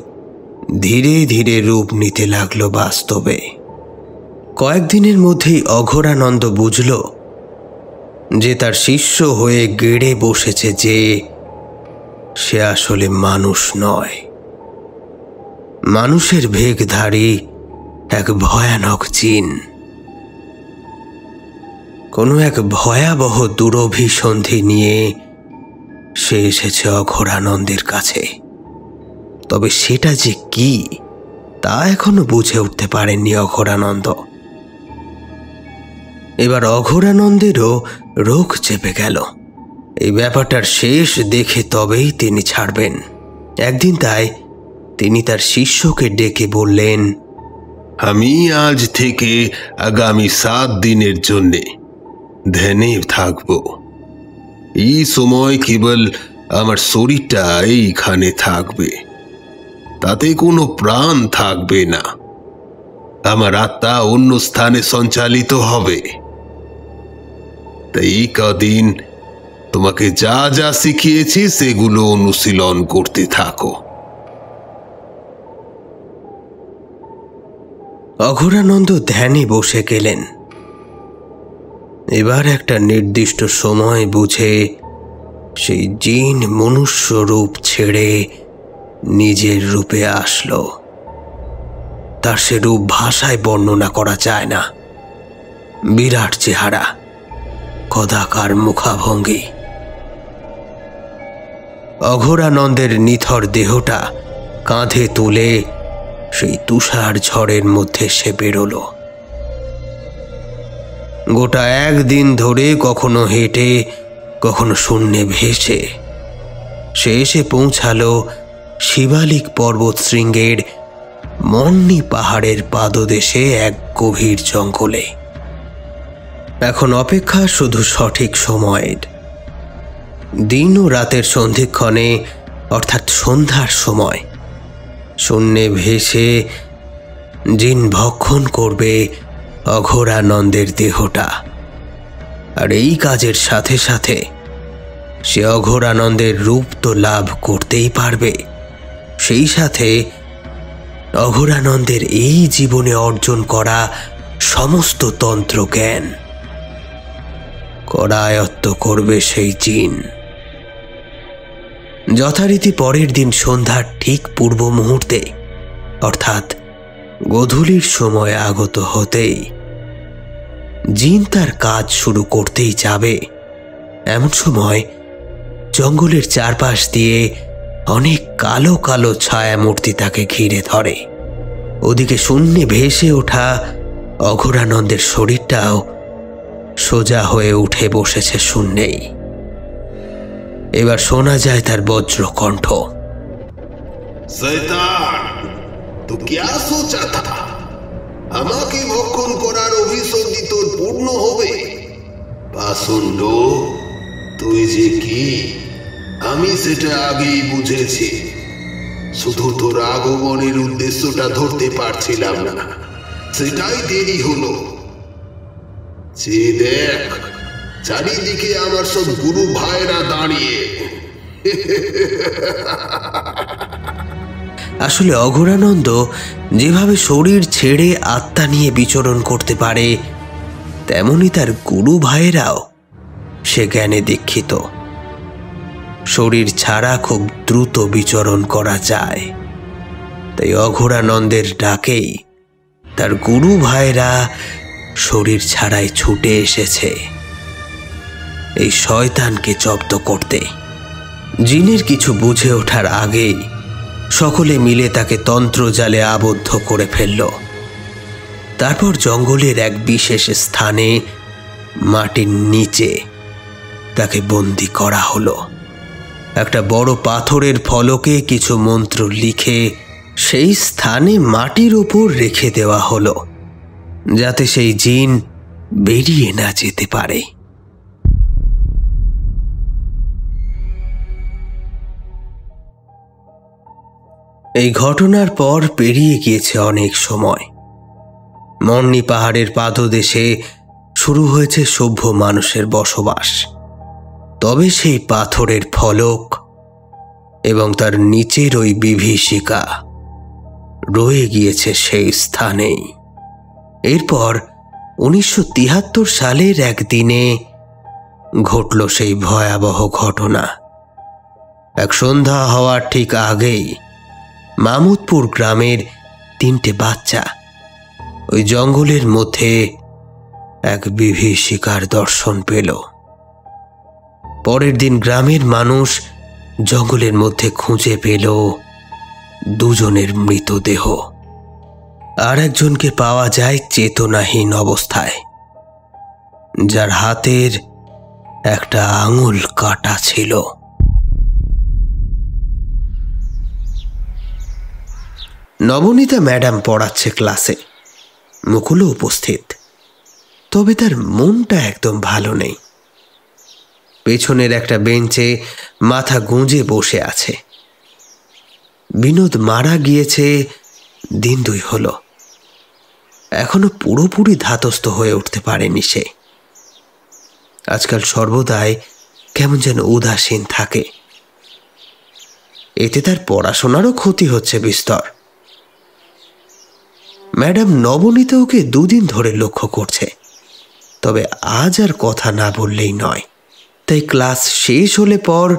ধীরে ধীরে রূপ নিতে লাগলো বাস্তবে। কয়েকদিনের মধ্যেই অঘোরানন্দ বুঝল যে তার শিষ্য হয়ে গেড়ে বসেছে যে সে আসলে মানুষ নয়, মানুষের ভেগধারী এক ভয়ানক জিন। কোনো এক ভয়াবহ দুরভিসন্ধি নিয়ে সে এসেছে অঘোরানন্দের কাছে। তবে সেটা যে কি তা এখনো বুঝে উঠতে পারেননি অঘোরানন্দ। এবার অঘোরানন্দেরও রোগ চেপে গেল। এই ব্যাপারটার শেষ দেখে তবেই তিনি ছাড়বেন। একদিন তাই তিনি তার শিষ্যকে ডেকে বললেন, আমি আজ থেকে আগামী 7 দিনের জন্যে ধ্যানে থাকব। এই সময় কেবল আমার শরীরটা এইখানে থাকবে, তাতে কোনো প্রাণ থাকবে না। আমার আত্মা অন্য স্থানে সঞ্চালিত হবে। তাই এই কদিন তোমাকে যা যা শিখিয়েছি সেগুলো অনুশীলন করতে থাকো। অঘোরানন্দ ধ্যানে বসে গেলেন। এবার একটা নির্দিষ্ট সময় বুঝে সেই জিন মনুষ্য রূপ ছেড়ে নিজের রূপে আসলো। তার সে রূপ ভাষায় বর্ণনা করা যায় না। বিরাট চেহারা, কদাকার মুখাভঙ্গি। অঘোরানন্দের নিথর দেহটা কাঁধে তুলে সেই তুষার ঝড়ের মধ্যে সে বেরোল। গোটা 1 দিন ধরে কখনো হেঁটে কখনো শূন্যে ভেসে সে এসে পৌঁছালো শিবালিক পর্বত শৃঙ্গের মন্নি পাহাড়ের পাদদেশে এক গভীর জঙ্গলে। এখন অপেক্ষা শুধু সঠিক সময়ের। দিন ও রাতের সন্ধিক্ষণে অর্থাৎ সন্ধ্যার সময় শূন্যে ভেসে জিন ভক্ষণ করবে অঘোরানন্দের দেহটা। আর এই কাজের সাথে সাথে সে অঘোরানন্দের রূপ তো লাভ করতেই পারবে, সেই সাথে অঘোরানন্দের এই জীবনে অর্জন করা সমস্ত তন্ত্র জ্ঞান করায়ত্ত করবে সেই জিন। যথারীতি পরের দিন সন্ধ্যার ঠিক পূর্ব মুহূর্তে অর্থাৎ গোধূলির সময় আগত হতেই জিন তার কাজ শুরু করতেই যাবে এমন সময় জঙ্গলের চারপাশ দিয়ে অনেক কালো কালো ছায়া মূর্তি তাকে ঘিরে ধরে। ওদিকে শূন্যে ভেসে ওঠা অঘোরানন্দের শরীরটাও সোজা হয়ে উঠে বসেছে শূন্যেই। এবার শোনা যায় তার বজ্র কণ্ঠ। শয়তান, তো क्या सोचा था? আমাকে ভক্ষণ করার অভিসন্ধি তোর পূর্ণ হবে? পাষণ্ড, তুই যে কি আমি সেটা আগেই বুঝেছি, শুধু তোর আগমনের উদ্দেশ্যটা ধরতে পারছিলাম না, সেটাই দেরি হলো। যে দেখ, চারিদিকে আমার সব গুরু ভাইরা দাঁড়িয়ে। আসলে অঘোরানন্দ যেভাবে শরীর ছেড়ে আত্মা নিয়ে বিচরণ করতে পারে, তেমনি তার গুরু ভাইয়েরাও সে জ্ঞানে দীক্ষিত। শরীর ছাড়া খুব দ্রুত বিচরণ করা যায়, তাই অঘোরানন্দের ডাকেই তার গুরু ভাইরা শরীর ছাড়াই ছুটে এসেছে এই শয়তানকে জব্দ করতে। জিনের কিছু বুঝে ওঠার আগেই সকলে মিলে তাকে তন্ত্রজালে আবদ্ধ করে ফেলল। তারপর জঙ্গলের এক বিশেষ স্থানে মাটির নিচে তাকে বন্দি করা হলো। একটা বড় পাথরের ফলকে কিছু মন্ত্র লিখে সেই স্থানে মাটির ওপর রেখে দেওয়া হলো, যাতে সেই জিন বেরিয়ে না যেতে পারে। এই ঘটনার পর পেরিয়ে গিয়েছে অনেক সময়। মন্নি পাহাড়ের পাদদেশে শুরু হয়েছে সভ্য মানুষের বসবাস। তবে সেই পাথরের ফলক এবং তার নিচের ওই বিভীষিকা রয়ে গিয়েছে সেই স্থানেই। এরপর 1973 সালের একদিনে ঘটল সেই ভয়াবহ ঘটনা। এক সন্ধ্যা হওয়ার ঠিক আগেই মামুদপুর গ্রামের 3টে বাচ্চা ওই জঙ্গলের মধ্যে এক বিভীষিকার দর্শন পেল। পরের দিন গ্রামের মানুষ জঙ্গলের মধ্যে খুঁজে পেল 2 জনের মৃতদেহ, আর একজনকে পাওয়া যায় চেতনাহীন অবস্থায়, যার হাতের একটা আঙুল কাটা ছিল। নবনীতা ম্যাডাম পড়াচ্ছে ক্লাসে, মুকুলও উপস্থিত। তবে তার মনটা একদম ভালো নেই। পেছনের একটা বেঞ্চে মাথা গুঁজে বসে আছে। বিনোদ মারা গিয়েছে দিন 2 হলো, এখনো পুরোপুরি ধাতস্থ হয়ে উঠতে পারেনি সে। আজকাল সর্বদাই কেমন যেন উদাসীন থাকে। এতে তার পড়াশোনারও ক্ষতি হচ্ছে বিস্তর। ম্যাডাম নবনীতা ওকে 2 দিন ধরে লক্ষ্য করছে, তবে আজ আর কথা না বললেই নয়। তাই ক্লাস শেষ হলে পর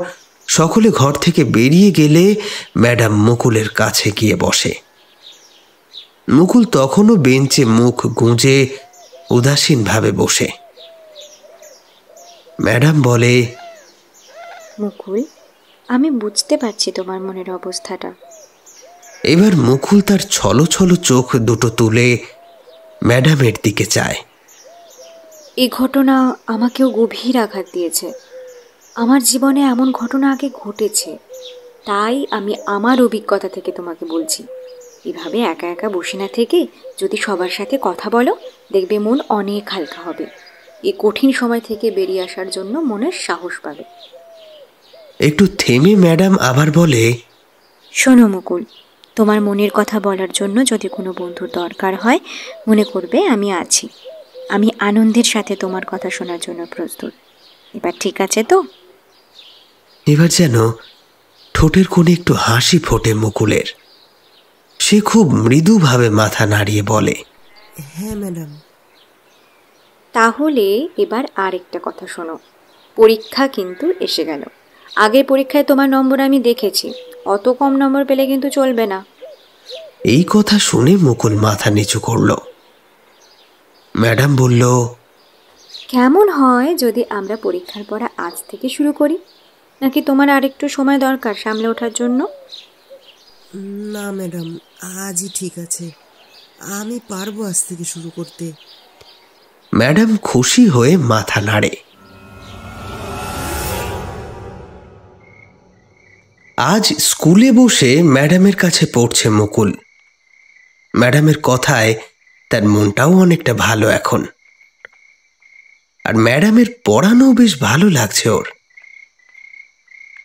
সকলে ঘর থেকে বেরিয়ে গেলে ম্যাডাম মুকুলের কাছে গিয়ে বসে। মুকুল তখনও বেঞ্চে মুখ গুঁজে উদাসীনভাবে বসে। ম্যাডাম বলে, মুকুল, আমি বুঝতে পারছি তোমার মনের অবস্থাটা। এবার মুকুল তার ছলো ছলো চোখ দুটো তুলে ম্যাডামের দিকে চায়। এই ঘটনা আমাকেও গভীর আঘাত দিয়েছে। আমার জীবনে এমন ঘটনা আগে ঘটেছে, তাই আমি আমার অভিজ্ঞতা থেকে তোমাকে বলছি। এভাবে একা একা বসে না থেকে যদি সবার সাথে কথা বলো, দেখবে মন অনেক হালকা হবে। এই কঠিন সময় থেকে বেরিয়ে আসার জন্য মনের সাহস পাবে। একটু থেমে ম্যাডাম আবার বলে, শোনো মুকুল, তোমার মনের কথা বলার জন্য যদি কোনো বন্ধুর দরকার হয়, মনে করবে আমি আছি। আমি আনন্দের সাথে তোমার কথা শোনার জন্য প্রস্তুত। এবার ঠিক আছে তো? এবার যেন ঠোঁটের কোণে একটু হাসি ফোটে মুকুলের। সে খুব মৃদুভাবে মাথা নাড়িয়ে বলে, হ্যাঁ ম্যাডাম। তাহলে এবার আরেকটা কথা শোনো। পরীক্ষা কিন্তু এসে গেল। আগের পরীক্ষায় তোমার নম্বর আমি দেখেছি, অত কম নম্বর পেলে কিন্তু চলবে না। এই কথা শুনে মুকুল মাথা নিচু করল। ম্যাডাম বলল, কেমন হয় যদি আমরা পরীক্ষার পড়া আজ থেকে শুরু করি, নাকি তোমার আরেকটু সময় দরকার সামলে ওঠার জন্য? না ম্যাডাম, আজই ঠিক আছে, আমি পারবো আজ থেকে শুরু করতে। ম্যাডাম খুশি হয়ে মাথা নাড়ে। আজ স্কুলে বসে ম্যাডামের কাছে পড়ছে মুকুল। ম্যাডামের কথায় তার মনটাও অনেকটা ভালো এখন, আর ম্যাডামের পড়ানো বেশ ভালো লাগছে ওর।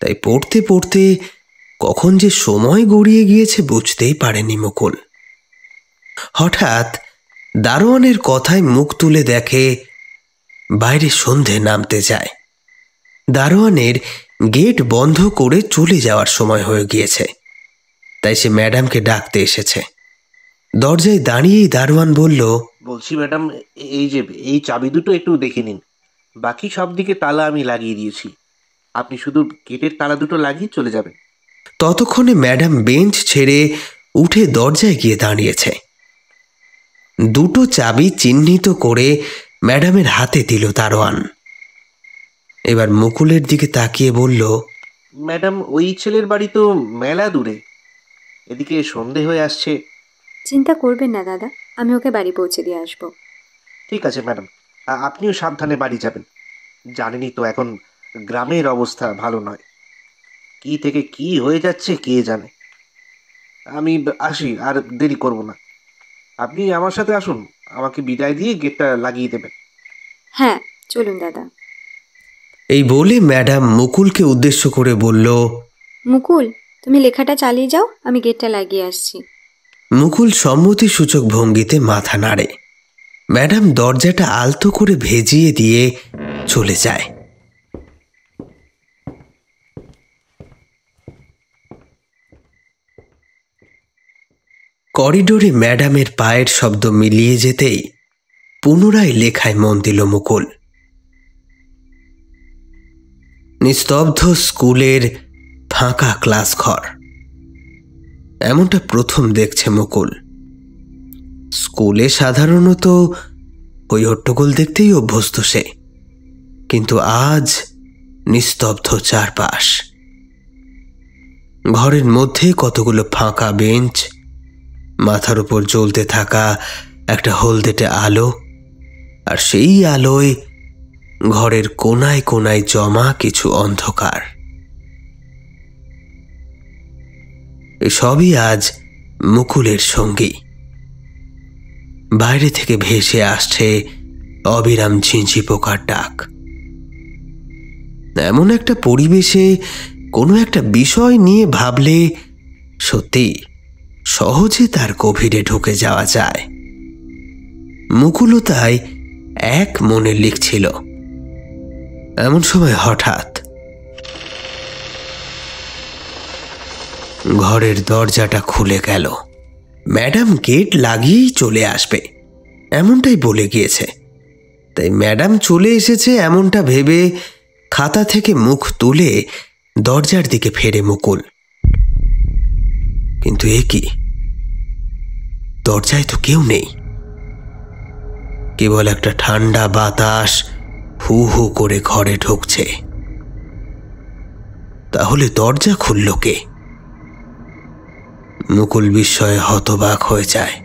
তাই পড়তে পড়তে কখন যে সময় গড়িয়ে গিয়েছে বুঝতেই পারেনি মুকুল। হঠাৎ দারোয়ানের কথায় মুখ তুলে দেখে বাইরে সন্ধে নামতে যায়। দারোয়ানের গেট বন্ধ করে চলে যাওয়ার সময় হয়ে গিয়েছে, তাই সে ম্যাডামকে ডাকতে এসেছে। দরজায় দাঁড়িয়েই দারোয়ান বলল, বলছি ম্যাডাম, এই চাবি দুটো একটু দেখে নিন, বাকি সব দিকে তালা আমি লাগিয়ে দিয়েছি, আপনি শুধু গেটের তালা দুটো লাগিয়ে চলে যাবেন। ততক্ষণে ম্যাডাম বেঞ্চ ছেড়ে উঠে দরজায় গিয়ে দাঁড়িয়েছে। দুটো চাবি চিহ্নিত করে ম্যাডামের হাতে দিল দারোয়ান। এবার মুকুলের দিকে তাকিয়ে বলল, ম্যাডাম, ওই ছেলের বাড়ি তো মেলা দূরে, এদিকে সন্ধে হয়ে আসছে। চিন্তা করবেন না দাদা, আমি ওকে বাড়ি পৌঁছে দিয়ে আসবো। ঠিক আছে ম্যাডাম, আপনিও সাবধানে বাড়ি যাবেন। জানেনই তো এখন গ্রামের অবস্থা ভালো নয়, কি থেকে কি হয়ে যাচ্ছে কে জানে। আমি আসি, আর দেরি করব না, আপনি আমার সাথে আসুন, আমাকে বিদায় দিয়ে গেটটা লাগিয়ে দেবেন। হ্যাঁ, চলুন দাদা। এই বলে ম্যাডাম মুকুলকে উদ্দেশ্য করে বলল, মুকুল, তুমি লেখাটা চালিয়ে যাও, আমি গেটটা লাগিয়ে আসছি। মুকুল সম্মতিসূচক ভঙ্গিতে মাথা নাড়ে। ম্যাডাম দরজাটা আলতো করে ভেজিয়ে দিয়ে চলে যায়। করিডোরে ম্যাডামের পায়ের শব্দ মিলিয়ে যেতেই পুনরায় লেখায় মন দিল মুকুল। নিস্তব্ধ স্কুলের ফাঁকা ক্লাস ঘর, এমনটা প্রথম দেখছে মুকুল। স্কুলে সাধারণত ওই হট্টগোল দেখতেই অভ্যস্ত সে, কিন্তু আজ নিস্তব্ধ চারপাশ। ঘরের মধ্যে কতগুলো ফাঁকা বেঞ্চ, মাথার উপর জ্বলতে থাকা একটা হলদেটে আলো, আর সেই আলোয় ঘরের কোনায় কোনায় জমা কিছু অন্ধকার। এসবই আজ মুকুলের সঙ্গী। বাইরে থেকে ভেসে আসছে অবিরাম ঝিঁঝি পোকার ডাক। এমন একটা পরিবেশে কোনো একটা বিষয় নিয়ে ভাবলে সত্যি সহজে তার গভীরে ঢুকে যাওয়া যায়। মুকুলও তাই এক মনে লিখছিল। এমন সময় হঠাৎ ঘরের দরজাটা খুলে গেল। ম্যাডাম গেট লাগিয়েই চলে আসবে এমনটাই বলে গিয়েছে, তাই ম্যাডাম চলে এসেছে এমনটা ভেবে খাতা থেকে মুখ তুলে দরজার দিকে ফেরে মুকুল। কিন্তু এ কি, দরজায় তো কেউ নেই, কেবল একটা ঠান্ডা বাতাস হু হু করে ঘরে ঢুকছে। তাহলে দরজা খুলল কে? মুকুল বিস্ময়ে হতবাক হয়ে যায়।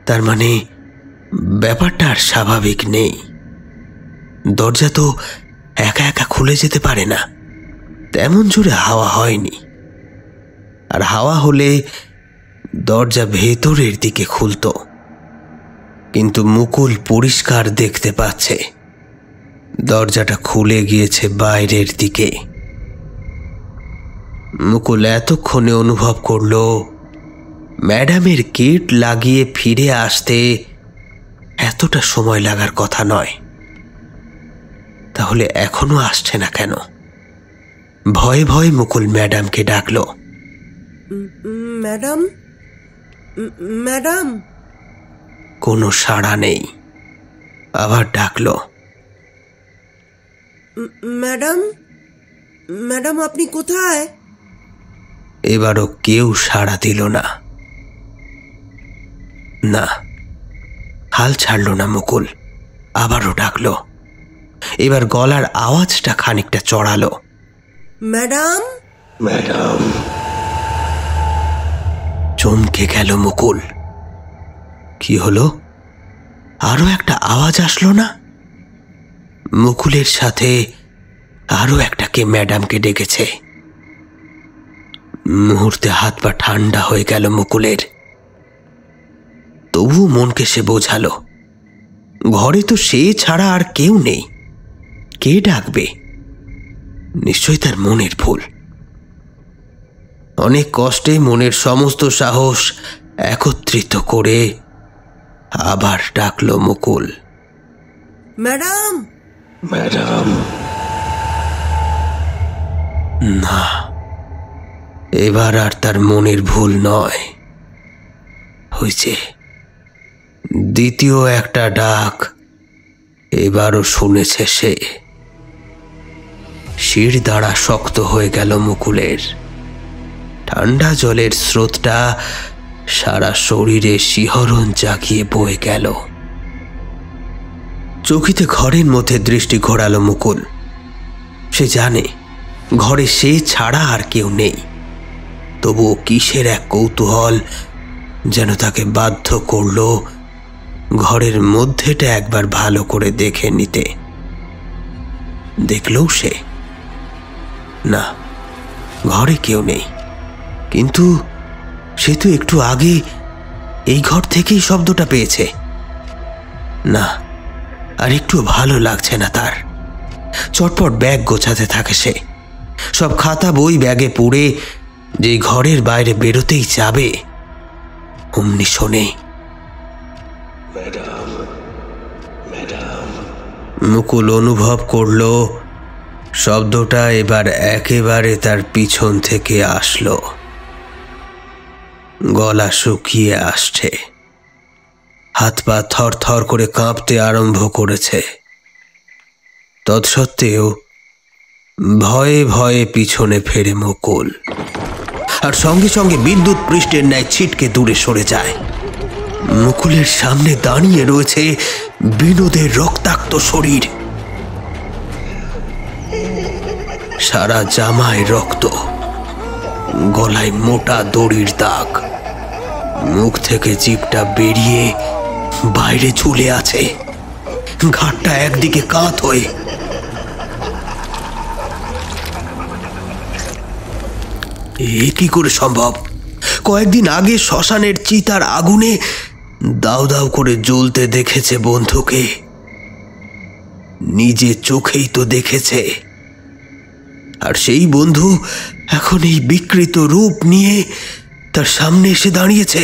তার মানে ব্যাপারটা আর স্বাভাবিক নেই। দরজা তো একা একা খুলে যেতে পারে না, তেমন জোরে হাওয়া হয়নি, আর হাওয়া হলে দরজা ভেতরের দিকে খুলত। কিন্তু মুকুল পরিষ্কার দেখতে পাচ্ছে দরজাটা খুলে গিয়েছে বাইরের দিকে। মুকুল এতক্ষণে অনুভব করল ম্যাডামের গেট লাগিয়ে ফিরে আসতে এতটা সময় লাগার কথা নয়। তাহলে এখনো আসছে না কেন? ভয়ে ভয়ে মুকুল ম্যাডামকে ডাকল, ম্যাডাম, ম্যাডাম। কোনো সাড়া নেই। আবার ডাকল, ম্যাডাম, ম্যাডাম আপনি কোথায়? এবারও কেউ সাড়া দিল না। না, হাল ছাড়ল না মুকুল। আবারও ডাকলো। এবার গলার আওয়াজটা খানিকটা চড়ালো। Madam, madam. চমকে গেল মুকুল। কি হলো? আরো একটা আওয়াজ আসলো না? মুকুলের সাথে আরো একটা কে ম্যাডামকে ডেকেছে। মুহূর্তে হাত পা ঠান্ডা হয়ে গেল মুকুলের। তবু মনকে সে বোঝালো, ঘরে তো সে ছাড়া আর কেউ নেই, কে ডাকবে? নিশ্চয়ই তার মনের ভুল। অনেক কষ্টে মনের সমস্ত সাহস একত্রিত করে আবার ডাকলো মুকুল। Madam, madam. না, এবার আর তার মনের ভুল নয়, হয়েছে। দ্বিতীয় একটা ডাক এবারও শুনেছে সে। শির দাঁড়া শক্ত হয়ে গেল মুকুলের। ঠান্ডা জলের স্রোতটা সারা শরীরে শিহরণ জাগিয়ে বয়ে গেল। চকিতে ঘরের মধ্যে দৃষ্টি ঘোরালো মুকুল। সে জানে ঘরে সে ছাড়া আর কেউ নেই, তবুও কিসের এক কৌতূহল যেন তাকে বাধ্য করল ঘরের মধ্যেটা একবার ভালো করে দেখে নিতে। দেখলও সে, না, ঘরে কেউ নেই। কিন্তু সে তো একটু আগে এই ঘর থেকেই শব্দটা পেয়েছে। না, আর একটু ভালো লাগছে না তার। চটপট ব্যাগ গোছাতে থাকে সে। সব খাতা বই ব্যাগে পুরে যে ঘরের বাইরে বেরোতেই যাবে, অমনি শোনে, ম্যাডাম, ম্যাডাম। মুকুল অনুভব করল শব্দটা এবার একেবারে তার পিছন থেকে আসলো। গলা শুকিয়ে আসছে, হাত পা থর থর করে কাঁপতে আরম্ভ করেছে। তৎসত্ত্বেও ভয়ে ভয়ে পিছনে ফেরে মুকুল, আর সঙ্গে সঙ্গে বিদ্যুৎ পৃষ্ঠের ন্যায় ছিটকে দূরে সরে যায়। মুকুলের সামনে দাঁড়িয়ে রয়েছে বিনোদের রক্তাক্ত শরীর। সারা জামায় রক্ত, গলায় মোটা দড়ির দাগ, মুখ থেকে জিভটা বেরিয়ে বাইরে ঝুলে আছে, ঘাটটা একদিকে কাত হয়ে। এ কি করে সম্ভব? কয়েকদিন আগে শ্মশানের চিতার আগুনে দাউ দাউ করে জ্বলতে দেখেছে বন্ধুকে, নিজে চোখেই তো দেখেছে। আর সেই বন্ধু এখন এই বিকৃত রূপ নিয়ে তার সামনে এসে দাঁড়িয়েছে।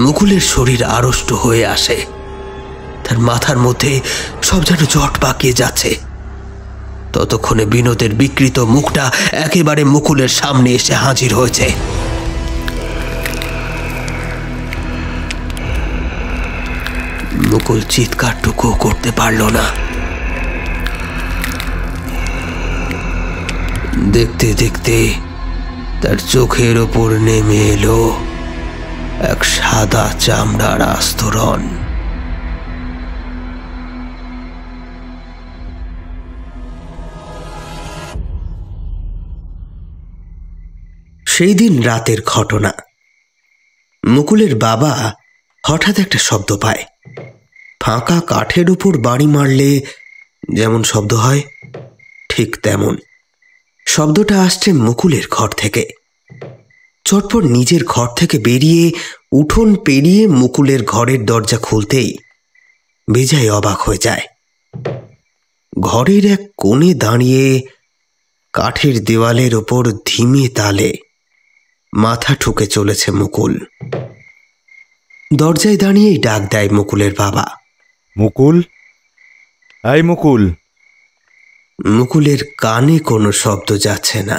মুকুলের শরীর আড়ষ্ট হয়ে আসে, তার মাথার মধ্যে সব যেন জট পাকিয়ে যাচ্ছে। ততক্ষণে বিনোদের বিকৃত মুখটা একেবারে মুকুলের সামনে এসে হাজির হয়েছে। মুকুল চিৎকারটুকু করতে পারল না। দেখতে দেখতে তার চোখের ওপর নেমে এলো এক সাদা চামড়ার আস্তরণ। সেই দিন রাতের ঘটনা। মুকুলের বাবা হঠাৎ একটা শব্দ পায়। ফাঁকা কাঠের উপর বাড়ি মারলে যেমন শব্দ হয়, ঠিক তেমন শব্দটা আসছে মুকুলের ঘর থেকে। চটপট নিজের ঘর থেকে বেরিয়ে উঠোন পেরিয়ে মুকুলের ঘরের দরজা খুলতেই বেজায় অবাক হয়ে যায়। ঘরের এক কোণে দাঁড়িয়ে কাঠের দেওয়ালের ওপর ধিমে তালে মাথা ঠুকে চলেছে মুকুল। দরজায় দাঁড়িয়েই ডাক দেয় মুকুলের বাবা, মুকুল, এই মুকুল। মুকুলের কানে কোনো শব্দ যাচ্ছে না।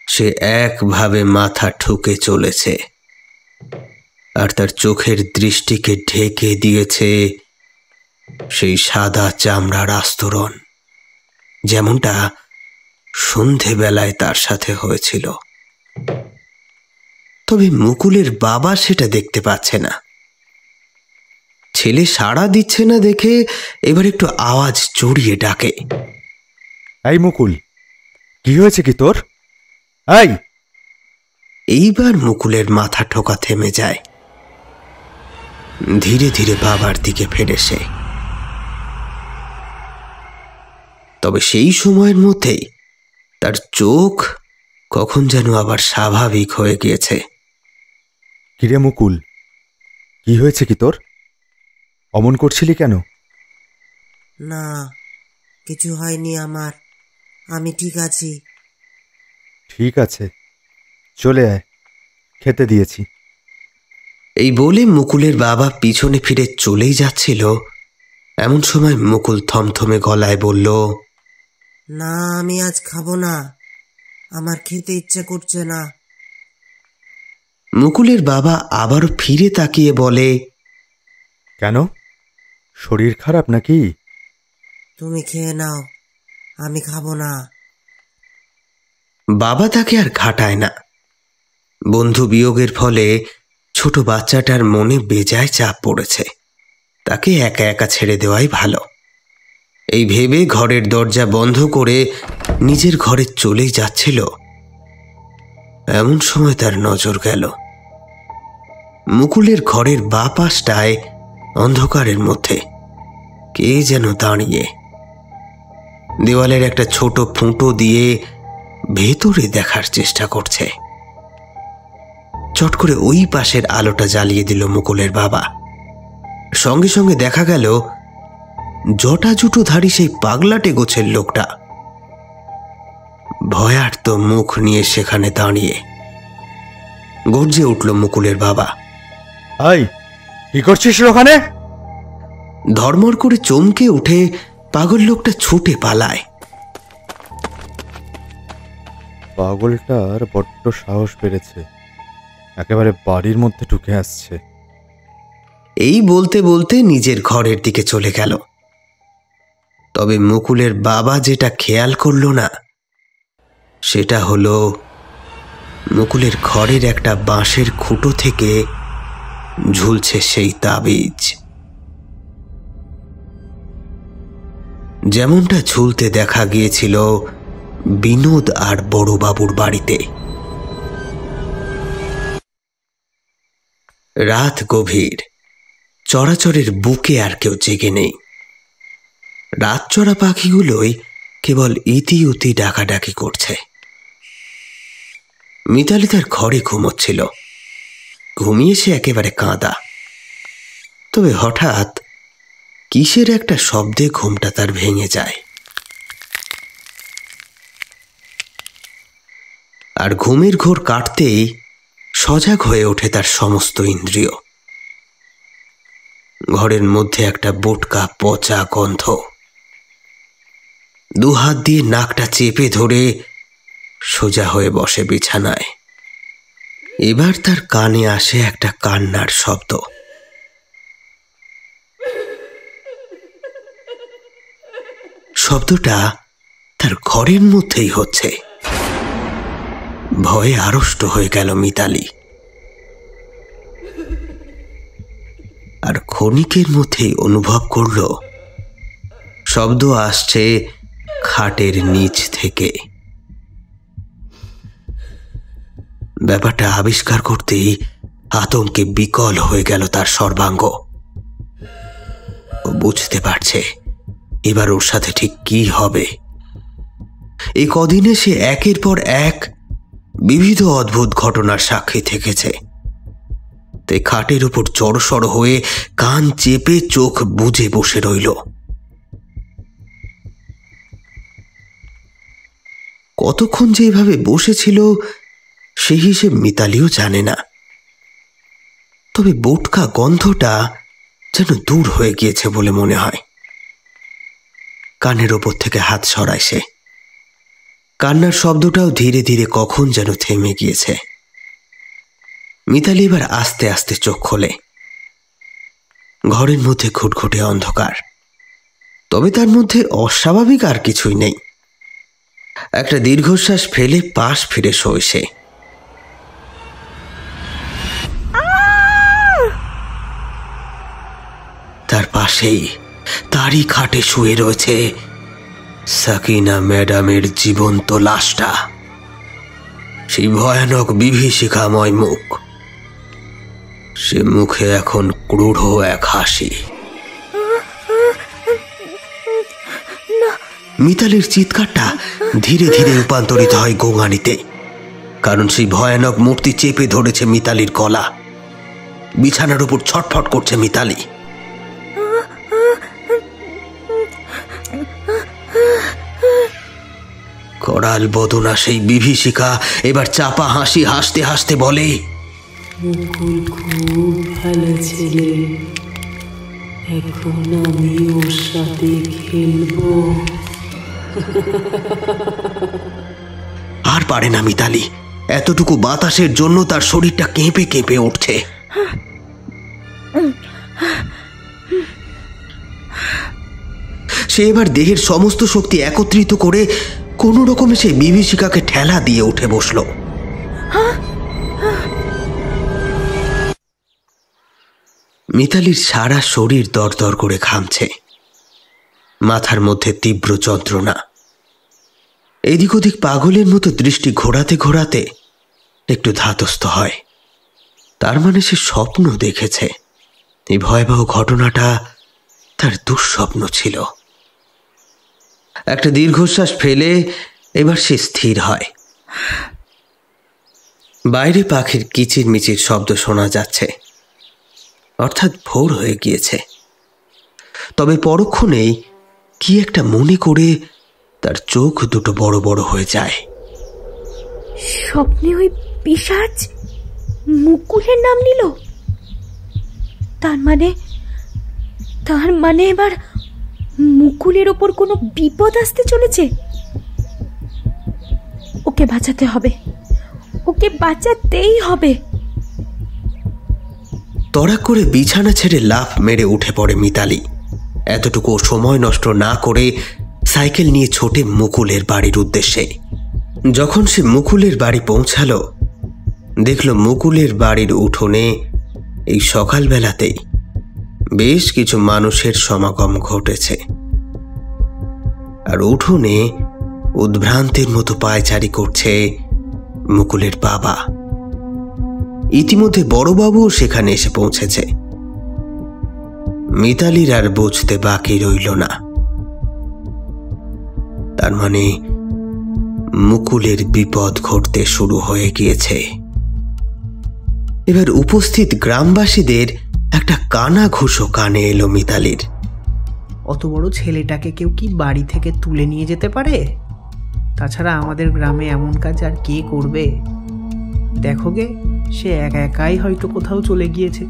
সে একভাবে মাথা ঠুকে চলেছে, আর তার চোখের দৃষ্টিকে ঢেকে দিয়েছে সেই সাদা চামড়ার আস্তরণ, যেমনটা সন্ধেবেলায় তার সাথে হয়েছিল। তবে মুকুলের বাবা সেটা দেখতে পাচ্ছে না। ছেলে সাড়া দিচ্ছে না দেখে এবার একটু আওয়াজ জড়িয়ে ডাকে, এই মুকুল, কি হয়েছে কি তোর? এই! এইবার মুকুলের মাথা ঠোকা থেমে যায়। ধীরে ধীরে বাবার দিকে ফেরে সে। তবে সেই সময়ের মধ্যেই তার চোখ কখন যেন আবার স্বাভাবিক হয়ে গিয়েছে। কিরে মুকুল, কি হয়েছে কি তোর? অমন করছিলি কেন? না, কিছু হয়নি আমার, আমি ঠিক আছি। ঠিক আছে, চলে আয়, খেতে দিয়েছি। এই বলে মুকুলের বাবা পিছনে ফিরে চলেই যাচ্ছিল, এমন সময় মুকুল থমথমে গলায় বলল, না, আমি আজ খাবো না, আমার খেতে ইচ্ছে করছে না। মুকুলের বাবা আবারও ফিরে তাকিয়ে বলে, কেন, শরীর খারাপ নাকি? তুমি খেয়ে নাও, আমি খাবো না। বাবা তাকে আর ঘাটায় না। বন্ধু বিয়োগের ফলে ছোট বাচ্চাটার মনে বেজায় চাপ পড়েছে, তাকে একা একা ছেড়ে দেওয়াই ভালো। এই ভেবে ঘরের দরজা বন্ধ করে নিজের ঘরে চলেই যাচ্ছিল, এমন সময় তার নজর গেল মুকুলের ঘরের বাঁ পাশটায় অন্ধকারের মধ্যে কে যেন দাঁড়িয়ে দেওয়ালের একটা ছোট ফুটো দিয়ে ভেতরে দেখার চেষ্টা করছে। চট করে ওই পাশের আলোটা জ্বালিয়ে দিল মুকুলের বাবা। সঙ্গে সঙ্গে দেখা গেল জটা জুটোধারী সেই পাগলাটে গোছের লোকটা ভয়ার্ত মুখ নিয়ে সেখানে দাঁড়িয়ে। গর্জে উঠল মুকুলের বাবা, এই, কি করছিস ওখানে? ধর্মর করে চমকে উঠে পাগল লোকটা ছুটে পালায়। পাগলটার বড্ড সাহস বেড়েছে, একেবারে বাড়ির মধ্যে ঢুকে আসছে। এই বলতে বলতে নিজের ঘরের দিকে চলে গেল। তবে মুকুলের বাবা যেটা খেয়াল করল না, সেটা হলো মুকুলের ঘরের একটা বাঁশের খুঁটো থেকে ঝুলছে সেই তাবিজ, যেমনটা ঝুলতে দেখা গিয়েছিল বিনোদ আর বড়বাবুর বাড়িতে। রাত গভীর, চরাচরের বুকে আর কেউ জেগে নেই। রাত চড়া পাখিগুলোই কেবল ইতি উতি ডাকাডাকি করছে। মিতালি তার ঘরে ঘুমোচ্ছিল, ঘুমিয়ে সে একেবারে কাঁদা। তবে হঠাৎ কিসের একটা শব্দে ঘুমটা তার ভেঙে যায়, আর ঘুমের ঘোর কাটতেই সজাগ হয়ে ওঠে তার সমস্ত ইন্দ্রিয়। ঘরের মধ্যে একটা বোটকা পচা গন্ধ। দুহাত দিয়ে নাকটা চেপে ধরে সোজা হয়ে বসে বিছানায়। এবার তার কানে আসে একটা কান্নার শব্দ। শব্দটা তার ঘরের মধ্যেই হচ্ছে। ভয়ে আড়ষ্ট হয়ে গেল মিতালি, আর ক্ষণিকের মধ্যেই অনুভব করল শব্দ আসছে খাটের নিচ থেকে। ব্যাপারটা আবিষ্কার করতেই আতঙ্কে বিকল হয়ে গেল তার সর্বাঙ্গ। ও বুঝতে পারছে এবার ওর সাথে ঠিক কি হবে। এই কদিনে সে একের পর এক বিবিধ অদ্ভুত ঘটনার সাক্ষী থেকেছে। তাই খাটের উপর জড়সড় হয়ে কান চেপে চোখ বুজে বসে রইল। কতক্ষণ যে এভাবে বসেছিল সে হিসেব মিতালিও জানে না। তবে বোটকা গন্ধটা যেন দূর হয়ে গিয়েছে বলে মনে হয়। কানের ওপর থেকে হাত সরায় সে। কান্নার শব্দটাও ধীরে ধীরে কখন যেন থেমে গিয়েছে। মিতালি এবার আস্তে আস্তে চোখ খোলে। ঘরের মধ্যে ঘুটঘুটে অন্ধকার, তবে তার মধ্যে অস্বাভাবিক আর কিছুই নেই। একটা দীর্ঘশ্বাস ফেলে পাশ ফিরে শোয় সে। তার পাশেই তারই খাটে শুয়ে রয়েছে সাকিনা ম্যাডামের জীবন্ত লাশটা। সেই ভয়ানক বিভীষিকাময় মুখ, সে মুখে এখন ক্রূঢ় এক হাসি। মিতালির চিৎকারটা ধীরে ধীরে রূপান্তরিত হয় গোঙানিতে, কারণ সেই ভয়ানক মূর্তি চেপে ধরেছে মিতালির গলা। বিছানার উপর ছটফট করছে মিতালি। করাল বদনা সেই বিভীষিকা এবার চাপা হাসি হাসতে হাসতে বলে, মুকুল খুব ভালো ছেলে, এখন আমি ওর সাথে খেলবো। আর পারে না মিতালি, এতটুকু বাতাসের জন্য তার শরীরটা কেঁপে কেঁপে উঠছে। সে এবার দেহের সমস্ত শক্তি একত্রিত করে কোন রকমে সে বিভীষিকাকে ঠেলা দিয়ে উঠে বসল। মিতালির সারা শরীর দরদর করে ঘামছে, মাথার মধ্যে তীব্র যন্ত্রণা। এদিক ওদিক পাগলের মতো দৃষ্টি ঘোরাতে ঘোরাতে একটু ধাতস্থ হয়। তার মানে সে স্বপ্ন দেখেছে। এই ভয়াবহ ঘটনাটা তার দুঃস্বপ্ন ছিল। একটা দীর্ঘশ্বাস ফেলে এবার সে স্থির হয়। বাইরে পাখির কিচিরমিচির শব্দ শোনা যাচ্ছে, অর্থাৎ ভোর হয়ে গিয়েছে। তবে পরক্ষণেই কি একটা মনে করে তার চোখ দুটো বড় বড় হয়ে যায়। স্বপ্নে ওই পিশাচ মুকুলের নাম নিল। তার মানে এবার মুকুলের ওপর কোনো বিপদ আসতে চলেছে। ওকে বাঁচাতে হবে, ওকে বাঁচাতেই হবে। তড়া করে বিছানা ছেড়ে লাফ মেরে উঠে পড়ে মিতালি। এতটুকু সময় নষ্ট না করে সাইকেল নিয়ে ছোটে মুকুলের বাড়ির উদ্দেশ্যে। যখন সে মুকুলের বাড়ি পৌঁছালো, দেখল মুকুলের বাড়ির উঠোনে এই সকালবেলাতেই বেশ কিছু মানুষের সমাগম ঘটেছে। আর উঠোনে উদ্ভ্রান্তের মতো পায়চারি করছে মুকুলের বাবা। ইতিমধ্যে বড়বাবুও সেখানে এসে পৌঁছেছে। মিতালির আর বুঝতে বাকি রইল না, তার মানে মুকুলের বিপদ ঘটতে শুরু হয়ে গিয়েছে। এবার উপস্থিত গ্রামবাসীদের একটা কানা ঘুষো কানে এলো মিতালির। অত বড় ছেলেটাকে কেউ কি বাড়ি থেকে তুলে নিয়ে যেতে পারে? তাছাড়া আমাদের গ্রামে এমন কাজ আর কে করবে? দেখো গে, সে একা একাই হয়তো কোথাও চলে গিয়েছে।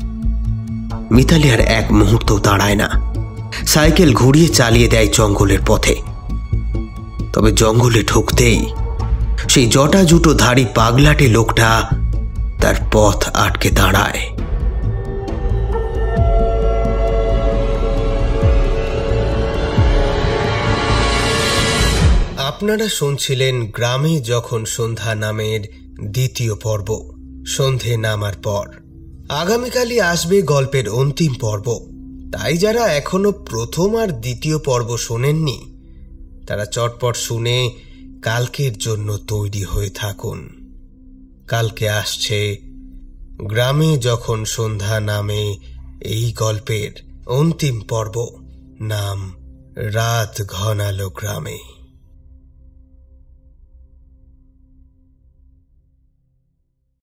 মিতালি আর এক মুহূর্ত দাঁড়ায় না, সাইকেল ঘুরিয়ে চালিয়ে দেয় জঙ্গলের পথে। তবে জঙ্গলে ঢুকতেই সেই জটা জুটো ধারী পাগলাটে লোকটা তার পথ আটকে দাঁড়ায়। আপনারা শুনছিলেন গ্রামে যখন সন্ধ্যা নামের দ্বিতীয় পর্ব, সন্ধে নামার পর। আগামীকালই আসবে গল্পের অন্তিম পর্ব। তাই যারা এখনো প্রথম আর দ্বিতীয় পর্ব শোনেননি, তারা চটপট শুনে কালকের জন্য তৈরি হয়ে থাকুন। কালকে আসছে গ্রামে যখন সন্ধ্যা নামে এই গল্পের অন্তিম পর্ব, নাম রাত ঘনালো গ্রামে।